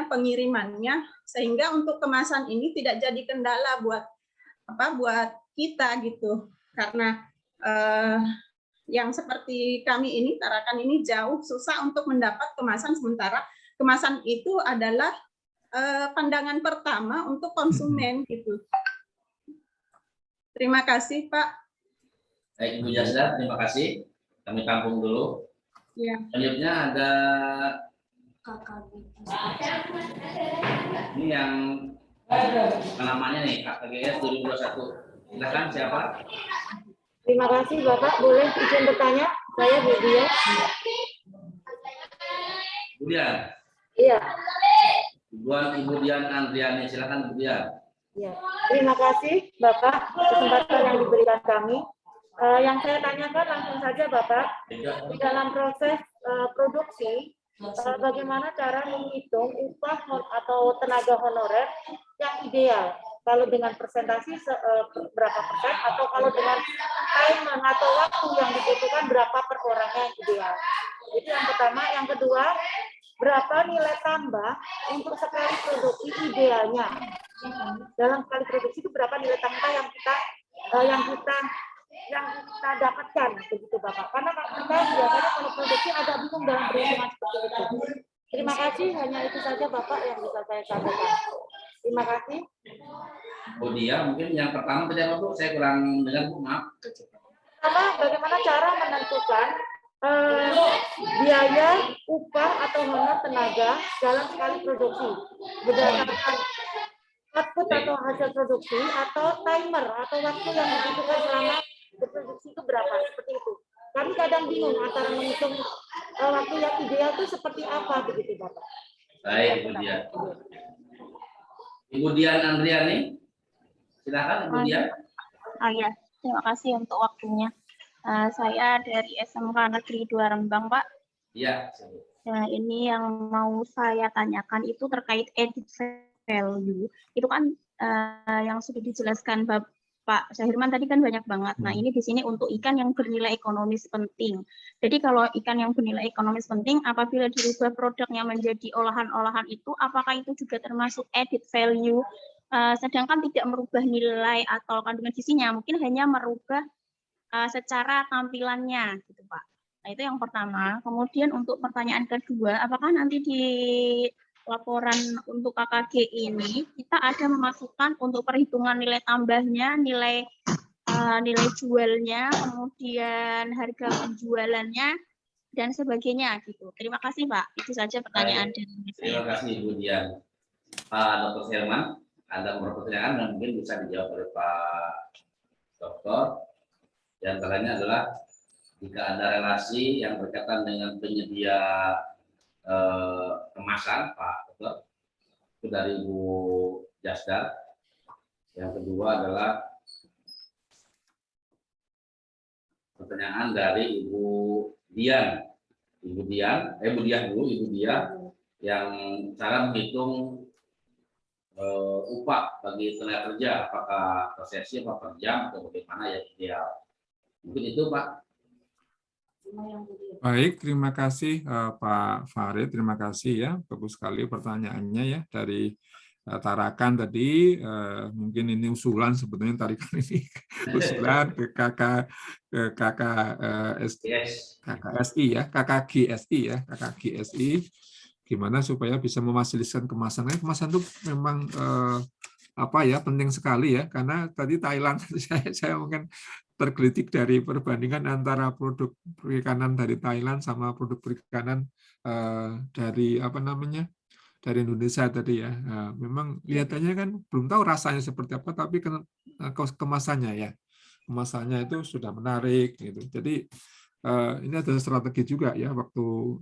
pengirimannya, sehingga untuk kemasan ini tidak jadi kendala buat kita gitu, karena yang seperti kami ini, Tarakan ini jauh susah untuk mendapat kemasan, sementara kemasan itu adalah pandangan pertama untuk konsumen gitu. Terima kasih, Pak.
Baik, Ibu Jasda, terima kasih. Kami tampung dulu.
Ya.
Selanjutnya ada ini yang namanya nih KKGS 2021. Silakan siapa?
Terima kasih Bapak. Boleh izin bertanya? Saya Bu Dian.
Bu Dian.
Iya.
Ibu Dian Andriani, silakan Bu Dian.
Ya. Terima kasih Bapak kesempatan yang diberikan kami. Yang saya tanyakan langsung saja Bapak, di dalam proses produksi, bagaimana cara menghitung upah atau tenaga honorer yang ideal? Kalau dengan presentasi berapa persen, atau kalau dengan timer atau waktu yang dibutuhkan berapa per orangnya yang ideal? Itu yang pertama. Yang kedua, berapa nilai tambah untuk sekali produksi idealnya? Dalam sekali produksi itu berapa nilai tambah yang kita dapatkan, begitu Bapak? Karena kita biasanya kalau produksi agak bingung dalam perhitungan seperti itu. Terima kasih, hanya itu saja Bapak yang bisa saya sampaikan. Terima kasih.
Bu Dia, mungkin yang pertama tadi apa Bu? Saya kurang dengar Bu, maaf.
Pertama, bagaimana cara menentukan biaya upah atau honor tenaga dalam sekali produksi berdasarkan output atau hasil produksi, atau timer atau waktu yang dibutuhkan selama berproduksi itu berapa, seperti itu. Kami kadang bingung antara menghitung waktu yang ideal itu seperti apa, begitu Bapak.
Baik, Ibu Dian. Ibu Dian Andriani, silakan Ibu Dian.
Ya, terima kasih untuk waktunya. Saya dari SMK Negeri 2 Rembang, Pak.
Iya.
Nah, ini yang mau saya tanyakan itu terkait added value. Itu kan yang sudah dijelaskan Pak Syahirman tadi kan banyak banget. Nah, ini di sini untuk ikan yang bernilai ekonomis penting. Jadi kalau ikan yang bernilai ekonomis penting, apabila dirubah produknya menjadi olahan-olahan itu, apakah itu juga termasuk added value? Sedangkan tidak merubah nilai atau kandungan gizinya, mungkin hanya merubah secara tampilannya, gitu Pak. Nah, itu yang pertama. Kemudian untuk pertanyaan kedua, apakah nanti di laporan untuk KKG ini kita ada memasukkan untuk perhitungan nilai tambahnya, nilai jualnya, kemudian harga penjualannya dan sebagainya gitu. Terima kasih Pak. Itu saja pertanyaan dari saya.
Terima kasih Ibu Dian. Pak Dr. Herman, ada beberapa pertanyaan yang mungkin bisa dijawab oleh Pak Dokter. Di antaranya adalah jika ada relasi yang berkaitan dengan penyedia kemasan, Pak Dokter, itu dari Ibu Jasda. Yang kedua adalah pertanyaan dari Ibu Dian. Ibu Dian yang cara menghitung upah bagi tenaga kerja, apakah per sesi, apa per jam, atau bagaimana yang ideal. Mungkin itu Pak.
Baik, terima kasih Pak Farid, terima kasih ya, bagus sekali pertanyaannya ya dari Tarakan tadi. Mungkin ini usulan sebetulnya tarikan ini usulan ke KKSI ya, KKGSI ya, KKGSI, gimana supaya bisa memfasilitasi kemasan. Kemasan itu memang apa ya, penting sekali ya, karena tadi Thailand saya mungkin tergelitik dari perbandingan antara produk perikanan dari Thailand sama produk perikanan dari apa namanya, dari Indonesia tadi ya. Memang lihatannya kan belum tahu rasanya seperti apa, tapi kemasannya ya, kemasannya itu sudah menarik gitu. Jadi ini ada strategi juga ya, waktu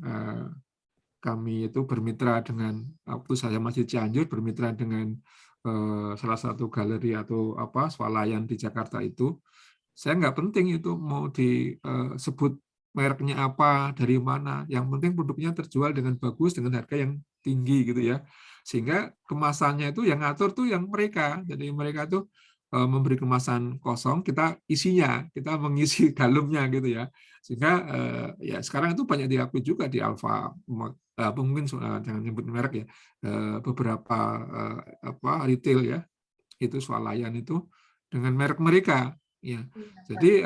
kami itu bermitra dengan, waktu saya masih Cianjur, bermitra dengan salah satu galeri atau apa swalayan di Jakarta itu. Saya nggak penting itu mau disebut mereknya apa, dari mana. Yang penting produknya terjual dengan bagus, dengan harga yang tinggi gitu ya. Sehingga kemasannya itu yang ngatur tuh yang mereka. Jadi mereka tuh memberi kemasan kosong, kita isinya, kita mengisi dalamnya gitu ya. Sehingga ya sekarang itu banyak diakui juga di Alfa, mungkin jangan nyebut merek ya, beberapa apa retail ya, itu swalayan itu dengan merek mereka. Ya, jadi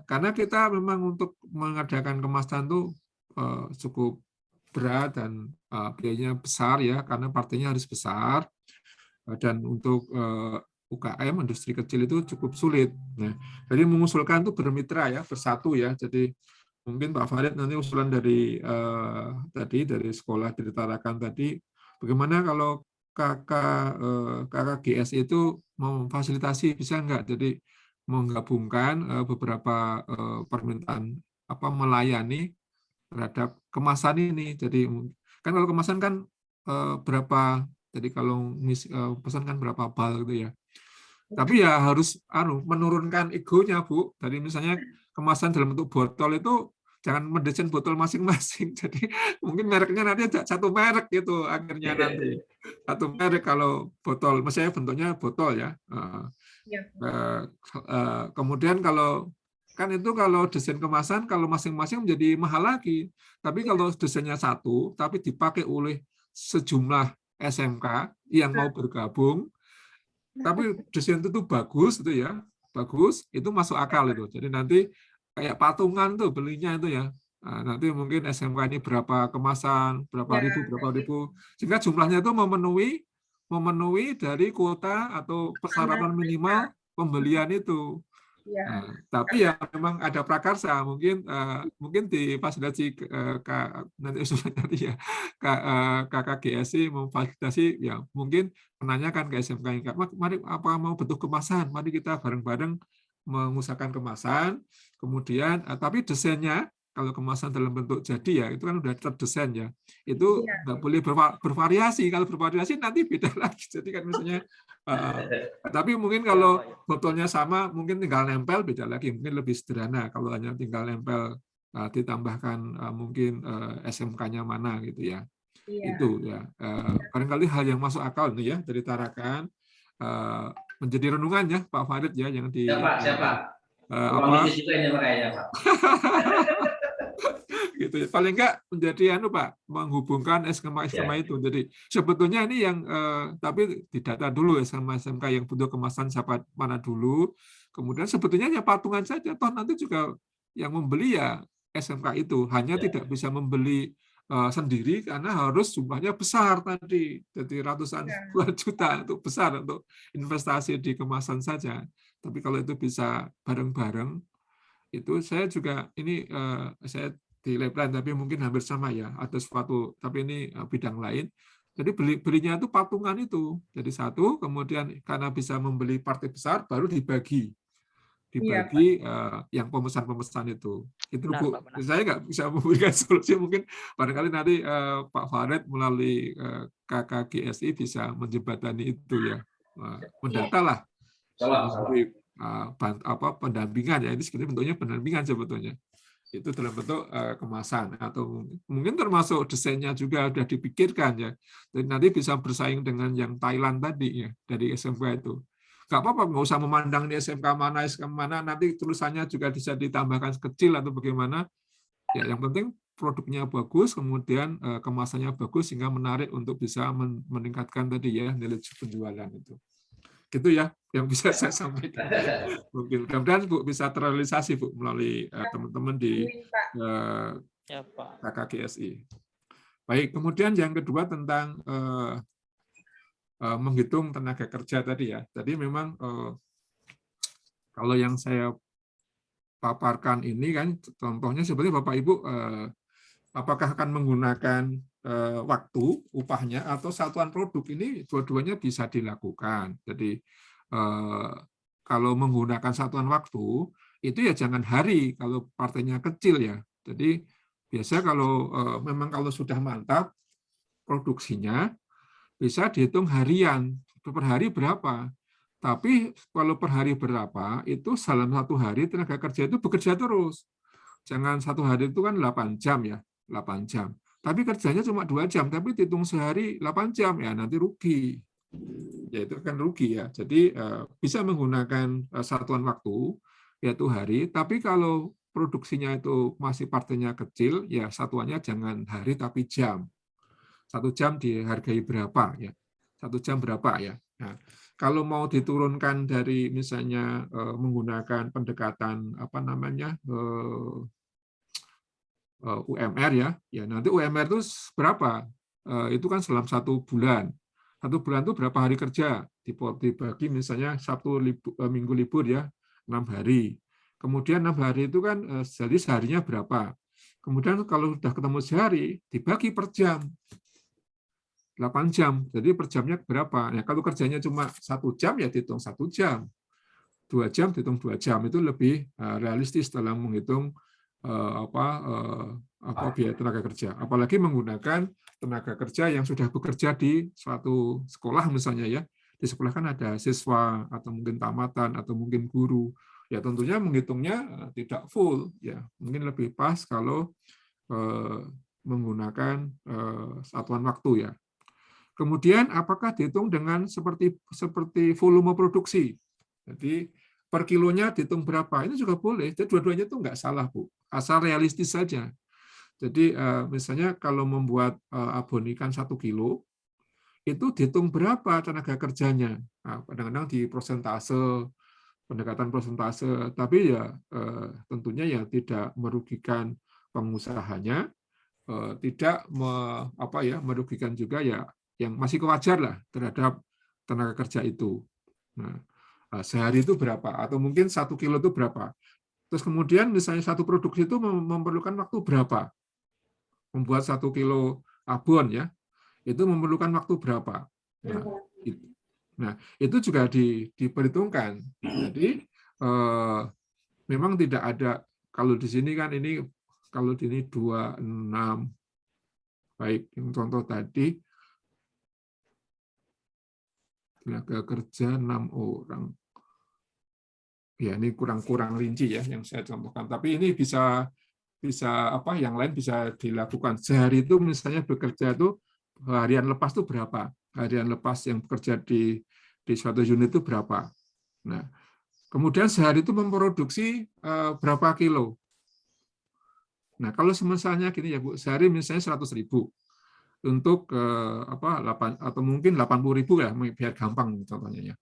karena kita memang untuk mengadakan kemasan itu cukup berat dan biayanya besar ya, karena partainya harus besar, dan untuk UKM industri kecil itu cukup sulit. Nah, jadi mengusulkan itu bermitra ya, bersatu ya. Jadi mungkin Pak Farid nanti usulan dari tadi dari sekolah dari Tarakan tadi, bagaimana kalau KKGS itu mau fasilitasi, bisa enggak? Jadi menggabungkan beberapa permintaan apa melayani terhadap kemasan ini. Jadi kan kalau kemasan kan berapa, jadi kalau pesan kan berapa bal gitu ya. Tapi ya harus menurunkan egonya Bu. Jadi misalnya kemasan dalam bentuk botol itu jangan mendesain botol masing-masing. Jadi mungkin mereknya nanti satu merek gitu akhirnya nanti. Satu merek kalau botol, misalnya bentuknya botol ya. Kemudian kalau kan itu kalau desain kemasan kalau masing-masing menjadi mahal lagi. Tapi kalau desainnya satu tapi dipakai oleh sejumlah SMK yang mau bergabung, tapi desain itu tuh bagus itu ya, bagus, itu masuk akal itu. Jadi nanti kayak patungan tuh belinya itu ya. Nah, nanti mungkin SMK ini berapa kemasan, berapa ribu, sehingga jumlahnya itu memenuhi dari kuota atau persyaratan minimal pembelian itu. Nah, tapi ya memang ada prakarsa, mungkin di fasilitasi nanti usulannya nanti ya KKGSI memfasilitasi ya, mungkin menanyakan ke SMK, mari apa mau bentuk kemasan, mari kita bareng-bareng mengusahakan kemasan, kemudian tapi desainnya kalau kemasan dalam bentuk jadi ya itu kan udah terdesain ya, itu nggak boleh bervariasi. Kalau bervariasi nanti beda lagi. Jadi kan misalnya tapi mungkin kalau botolnya sama mungkin tinggal nempel, beda lagi, mungkin lebih sederhana kalau hanya tinggal nempel ditambahkan mungkin SMK-nya mana gitu ya. Itu ya barangkali hal yang masuk akal nih ya dari Tarakan, menjadi renungan ya Pak Farid ya, yang di
siapa
apa
juga ini makanya Pak.
gitu ya. Paling enggak menjadi Pak, menghubungkan skema-skema itu. Jadi sebetulnya ini yang tapi didata dulu SMK yang butuh kemasan siapa mana dulu. Kemudian sebetulnya ya patungan saja, toh nanti juga yang membeli ya SMK itu, hanya tidak bisa membeli sendiri karena harus jumlahnya besar tadi, jadi ratusan juta, untuk besar untuk investasi di kemasan saja. Tapi kalau itu bisa bareng-bareng, itu saya juga ini saya di lab lain tapi mungkin hampir sama ya, ada sesuatu tapi ini bidang lain. Jadi belinya itu patungan itu, jadi satu, kemudian karena bisa membeli partai besar baru dibagi yang pemesan-pemesan itu Bu. Saya nggak bisa memberikan solusi, mungkin barangkali nanti Pak Farid melalui KKGSI bisa menjembatani itu ya, mendata lah. Pendampingan ya, ini sebetulnya bentuknya pendampingan sebetulnya itu dalam bentuk kemasan, atau mungkin termasuk desainnya juga sudah dipikirkan ya, dan nanti bisa bersaing dengan yang Thailand tadi ya dari SMK itu. nggak apa-apa, nggak usah memandang ini SMK mana, nanti tulisannya juga bisa ditambahkan kecil atau bagaimana. Ya, yang penting produknya bagus, kemudian kemasannya bagus sehingga menarik untuk bisa meningkatkan tadi ya nilai penjualan itu. Gitu ya yang bisa saya sampaikan. Mungkin mudah-mudahan Bu bisa terrealisasi Bu melalui teman-teman di KKGSI. Baik, kemudian yang kedua tentang menghitung tenaga kerja tadi ya. Tadi memang kalau yang saya paparkan ini kan contohnya sebenarnya Bapak Ibu apakah akan menggunakan waktu upahnya atau satuan produk, ini dua-duanya bisa dilakukan. Jadi kalau menggunakan satuan waktu itu ya jangan hari kalau partainya kecil ya. Jadi biasa kalau memang kalau sudah mantap produksinya bisa dihitung harian, per hari berapa. Tapi kalau per hari berapa, itu dalam satu hari tenaga kerja itu bekerja terus. Jangan satu hari itu kan 8 jam ya, 8 jam. Tapi kerjanya cuma 2 jam, tapi dihitung sehari 8 jam, ya nanti rugi. Ya itu kan rugi ya. Jadi bisa menggunakan satuan waktu, yaitu hari. Tapi kalau produksinya itu masih partainya kecil, ya satuannya jangan hari tapi jam. 1 jam dihargai berapa ya? 1 jam berapa ya? Nah, kalau mau diturunkan dari misalnya menggunakan pendekatan apa namanya UMR ya nanti UMR itu berapa? Itu kan dalam 1 bulan. 1 bulan itu berapa hari kerja? Dibagi misalnya Sabtu Minggu libur ya 6 hari. Kemudian 6 hari itu kan jadi seharinya berapa? Kemudian kalau sudah ketemu sehari dibagi per jam. 8 jam, jadi per jamnya berapa? Nah, kalau kerjanya cuma 1 jam, ya dihitung 1 jam. 2 jam, dihitung 2 jam. Itu lebih realistis dalam menghitung biaya tenaga kerja. Apalagi menggunakan tenaga kerja yang sudah bekerja di suatu sekolah misalnya ya. Di sekolah kan ada siswa, atau mungkin tamatan, atau mungkin guru. Ya tentunya menghitungnya tidak full. Ya mungkin lebih pas kalau menggunakan satuan waktu ya. Kemudian apakah dihitung dengan seperti volume produksi? Jadi per kilonya dihitung berapa? Ini juga boleh. Jadi dua-duanya itu nggak salah, Bu. Asal realistis saja. Jadi misalnya kalau membuat abon ikan 1 kilo, itu dihitung berapa tenaga kerjanya. Nah, kadang-kadang di persentase, pendekatan persentase, tapi ya tentunya ya tidak merugikan pengusahanya, tidak merugikan juga ya yang masih kewajar lah terhadap tenaga kerja itu. Nah, sehari itu berapa? Atau mungkin 1 kilo itu berapa? Terus kemudian misalnya satu produksi itu memerlukan waktu berapa? Membuat 1 kilo abon ya, itu memerlukan waktu berapa? Nah, itu juga diperhitungkan. Jadi memang tidak ada, kalau di sini kan ini, kalau di ini 26, baik yang contoh tadi, tenaga kerja 6 orang. Ya ini kurang rinci ya yang saya contohkan. Tapi ini bisa yang lain bisa dilakukan. Sehari itu misalnya bekerja itu harian lepas itu berapa? Harian lepas yang bekerja di suatu unit itu berapa? Nah, kemudian sehari itu memproduksi berapa kilo? Nah, kalau misalnya gini ya Bu, sehari misalnya 100.000 untuk 8 atau mungkin 80.000 ya, biar gampang contohnya ya.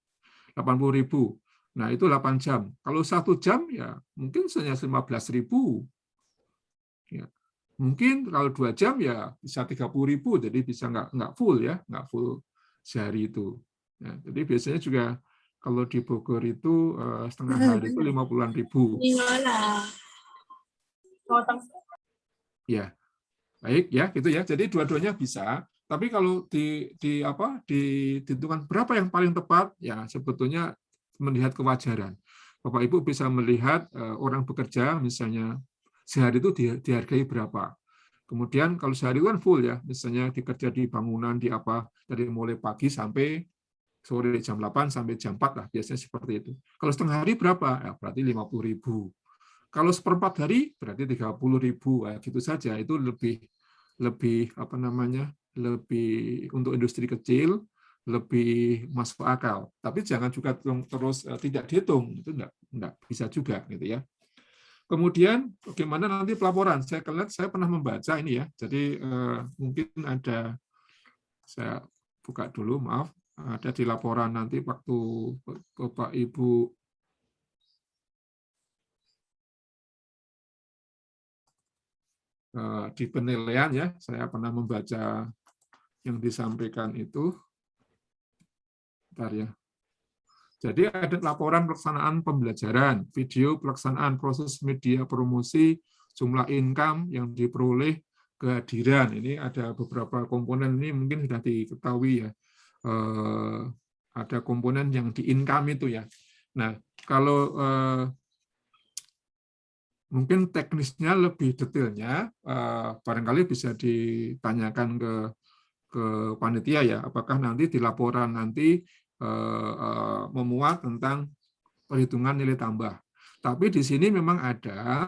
80.000. Nah, itu 8 jam. Kalau 1 jam ya mungkin hanya 15.000. Ya. Mungkin kalau 2 jam ya bisa 30.000, jadi bisa nggak full ya, nggak full sehari itu. Ya, jadi biasanya juga kalau di Bogor itu setengah hari itu 50.000. Ya. Baik ya, gitu ya. Jadi dua-duanya bisa. Tapi kalau ditentukan berapa yang paling tepat, ya sebetulnya melihat kewajaran. Bapak Ibu bisa melihat orang bekerja, misalnya sehari itu dihargai berapa. Kemudian kalau sehari itu kan full ya, misalnya dikerja di bangunan, di apa, dari mulai pagi sampai sore jam 8 sampai jam 4 lah, biasanya seperti itu. Kalau setengah hari berapa? Ya, berarti 50.000. Kalau seperempat hari berarti 30.000, gitu saja. Itu lebih lebih untuk industri kecil lebih masuk akal. Tapi jangan juga terus tidak dihitung, itu enggak bisa juga gitu ya. Kemudian bagaimana nanti pelaporan? Saya pernah membaca ini ya. Jadi mungkin ada, saya buka dulu, maaf, ada di laporan nanti waktu Bapak Ibu di penilaian ya, saya pernah membaca yang disampaikan itu. Bentar ya. Jadi ada laporan pelaksanaan pembelajaran, video pelaksanaan proses media promosi, jumlah income yang diperoleh, kehadiran. Ini ada beberapa komponen, ini mungkin sudah diketahui ya. Ada komponen yang di income itu ya. Nah, kalau mungkin teknisnya lebih detailnya, barangkali bisa ditanyakan ke panitia ya, apakah nanti di laporan nanti memuat tentang perhitungan nilai tambah. Tapi di sini memang ada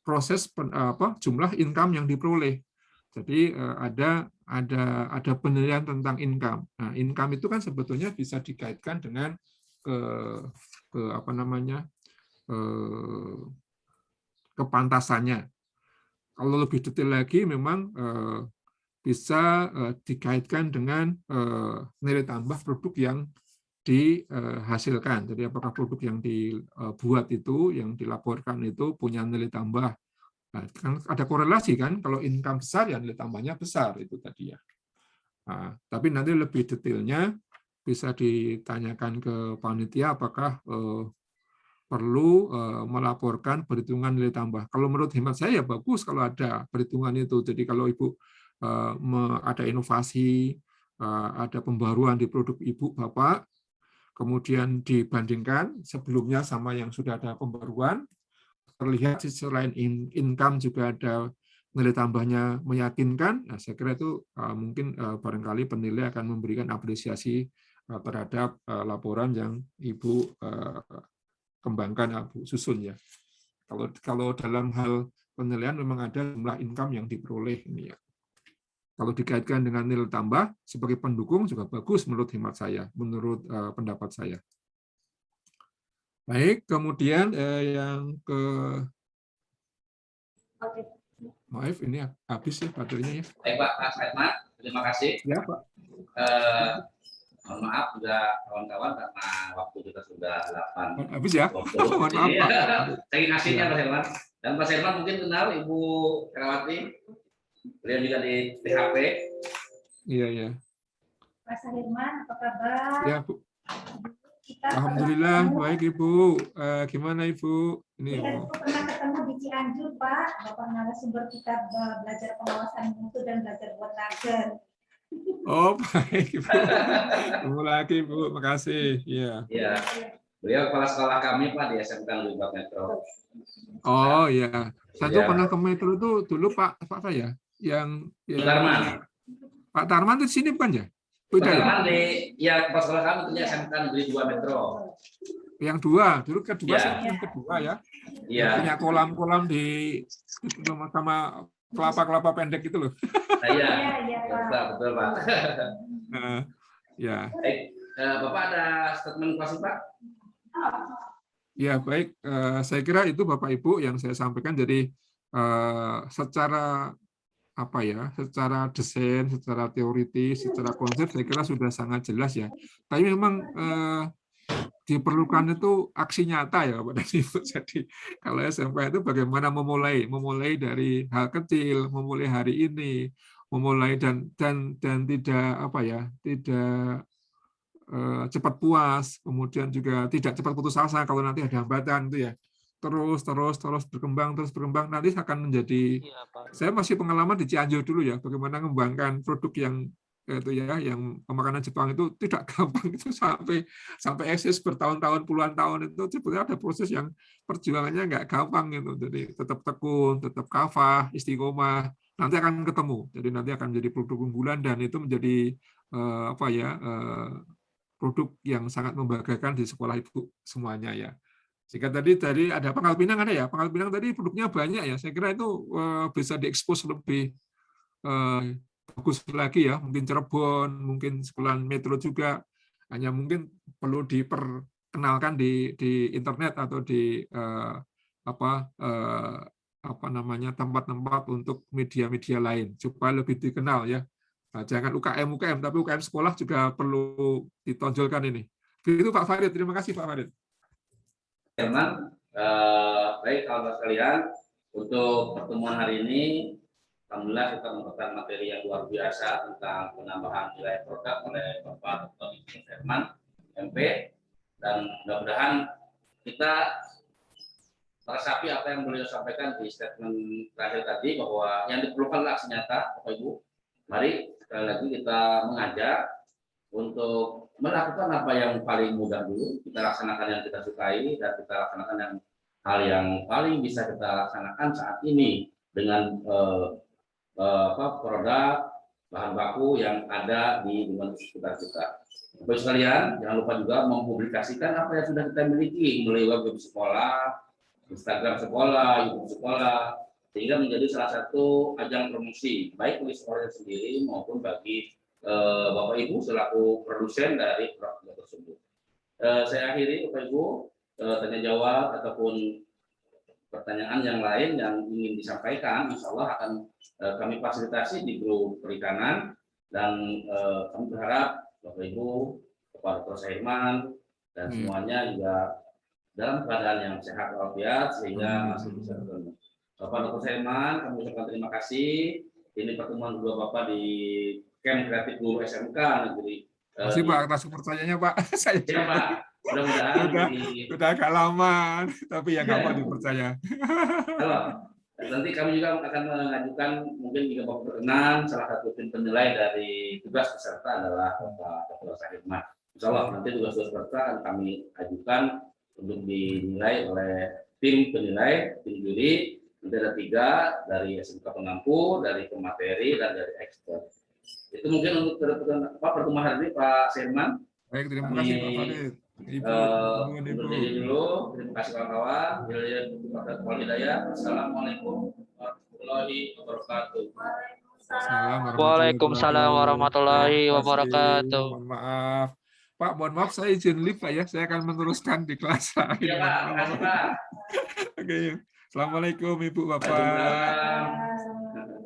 proses jumlah income yang diperoleh. Jadi ada penilaian tentang income. Nah, income itu kan sebetulnya bisa dikaitkan dengan kepantasannya. Kalau lebih detail lagi memang bisa dikaitkan dengan nilai tambah produk yang dihasilkan. Jadi apakah produk yang dibuat itu, yang dilaporkan itu punya nilai tambah. Nah, kan ada korelasi kan, kalau income besar ya nilai tambahnya besar itu tadi ya. Nah, tapi nanti lebih detailnya bisa ditanyakan ke panitia apakah perlu melaporkan perhitungan nilai tambah. Kalau menurut hemat saya ya bagus kalau ada perhitungan itu. Jadi kalau Ibu ada inovasi, ada pembaruan di produk Ibu, Bapak, kemudian dibandingkan sebelumnya sama yang sudah ada pembaruan, terlihat selain income juga ada nilai tambahnya meyakinkan, nah saya kira itu mungkin barangkali penilai akan memberikan apresiasi terhadap laporan yang Ibu kembangkan, Ibu susun ya. Kalau dalam hal penilaian memang ada jumlah income yang diperoleh ini ya. Kalau dikaitkan dengan nilai tambah sebagai pendukung juga bagus menurut hemat saya, menurut pendapat saya. Baik, kemudian yang ke maaf ini habis ya baterainya ya.
Baik Pak Saidman, terima kasih.
Ya Pak.
Mohon maaf juga kawan-kawan karena waktu kita sudah 8.
Habis ya. Mohon maaf Pak.
Saya ngasihnya Pak Saidman. Dan Pak Saidman mungkin kenal Ibu Herawati. Beliau juga di PHP.
Iya, iya.
Pak Sairman, apa kabar?
Ya, Bu. Alhamdulillah, baik Ibu. Gimana Ibu? Ini
Kita pernah ketemu di Cianjur, Pak. Bapak narasumber kita belajar pengawasan mutu dan belajar buat lager.
Oh, baik Ibu. Ketemu lagi Bu, makasih. Iya.
Iya. Beliau kepala sekolah kami Pak di SMK Lebak Metro.
Oh iya. Saya tuh pernah ke Metro itu dulu Pak saya yang
Tarman.
Pak Tarman itu di sini bukan ya? Beda ya?
Tarman ya kepala sekolah kami punya SMK Negeri 2 Metro.
Yang dua, dulu kedua
Ya.
saya yang kedua ya.
Iya.
Punya kolam-kolam di sama kelapa-kelapa pendek itu loh.
Nah, iya. Betul Pak.
Ya.
Baik, Bapak ada statement closing Pak?
Ya baik, saya kira itu Bapak Ibu yang saya sampaikan. Jadi secara apa ya, secara desain, secara teoritis, secara konsep saya kira sudah sangat jelas ya. Tapi memang diperlukan itu aksi nyata ya Bapak dan Ibu. Jadi kalau SMK itu bagaimana memulai dari hal kecil, memulai hari ini, memulai dan tidak apa ya, tidak cepat puas, kemudian juga tidak cepat putus asa kalau nanti ada hambatan itu ya. Terus berkembang, nanti akan menjadi. Saya masih pengalaman di Cianjur dulu ya, bagaimana mengembangkan produk yang itu ya, yang makanan Jepang itu tidak gampang itu sampai eksis bertahun-tahun, puluhan tahun itu sebetulnya ada proses yang perjuangannya nggak gampang gitu. Jadi tetap tekun, tetap kafah, istiqomah, nanti akan ketemu. Jadi nanti akan menjadi produk unggulan dan itu menjadi apa ya? Produk yang sangat membanggakan di sekolah Ibu semuanya ya. Jika tadi ada Pangkal Pinang ada ya, Pangkal Pinang tadi produknya banyak ya. Saya kira itu bisa diekspos lebih bagus lagi ya, mungkin Cirebon, mungkin sekolahan metro juga, hanya mungkin perlu diperkenalkan di internet atau di apa namanya tempat-tempat untuk media-media lain supaya lebih dikenal ya. Nah, jangan UKM, tapi UKM sekolah juga perlu ditonjolkan ini. Itu Pak Farid, terima kasih Pak Farid.
Herman, baik kawan-kawan sekalian, untuk pertemuan hari ini, alhamdulillah kita mendapatkan materi yang luar biasa tentang penambahan nilai produk oleh Bapak Dr. Herman, MP, dan mudah-mudahan kita meresapi apa yang beliau sampaikan di statement terakhir tadi, bahwa yang diperlukan aksi nyata, Bapak Ibu. Mari sekali lagi kita mengajak untuk melakukan apa yang paling mudah dulu, kita laksanakan yang kita sukai, dan kita laksanakan hal yang paling bisa kita laksanakan saat ini dengan produk bahan baku yang ada di lingkungan sekitar kita. Bapak sekalian, jangan lupa juga mempublikasikan apa yang sudah kita miliki melalui web sekolah, Instagram sekolah, YouTube sekolah, sehingga menjadi salah satu ajang promosi baik bagi sekolah sendiri maupun bagi Bapak Ibu selaku produsen dari produk tersebut. Saya akhiri Bapak Ibu, tanya jawab ataupun pertanyaan yang lain yang ingin disampaikan, insya Allah akan kami fasilitasi di grup perikanan, dan kami berharap Bapak Ibu, Bapak Dr. Sairman, dan semuanya juga dalam keadaan yang sehat walafiat sehingga masih bisa bertemu. Bapak Dr. Sairman, kami ucapkan terima kasih. Ini pertemuan dua Bapak di Camp Kreatif Guru SMK Negeri.
Terima kasih Pak atas kepercayaannya Pak. Saya
ya, Pak. Mudah-mudahan
udah agak lama, tapi ya nggak mau dipercaya.
Nanti kami juga akan mengajukan, mungkin jika Bapak berkenan, salah satu tim penilai dari tugas peserta adalah Bapak Dr. Sairman. Insya Allah nanti tugas peserta akan kami ajukan untuk dinilai oleh tim penilai, tim juri. Nanti ada 3 dari SMK pengampu, dari pemateri, dan dari expert. Itu mungkin untuk pertemuan hari ini Pak Sairman.
Baik, terima kasih Pak Farid. Ibu.
Dulu, terima kasih kawan-kawan. Assalamualaikum warahmatullahi wabarakatuh.
Waalaikumsalam warahmatullahi wabarakatuh.
Mohon maaf. Pak, mohon maaf saya izin live Pak ya. Saya akan meneruskan di kelas lain.
Iya Pak, makasih Pak.
Oke. Assalamualaikum Ibu Bapak.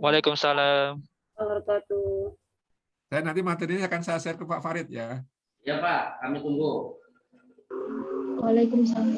Waalaikumsalam.
Wabarakatuh.
Saya nanti materinya akan saya share ke Pak Farid ya.
Ya Pak, kami tunggu.
Waalaikumsalam.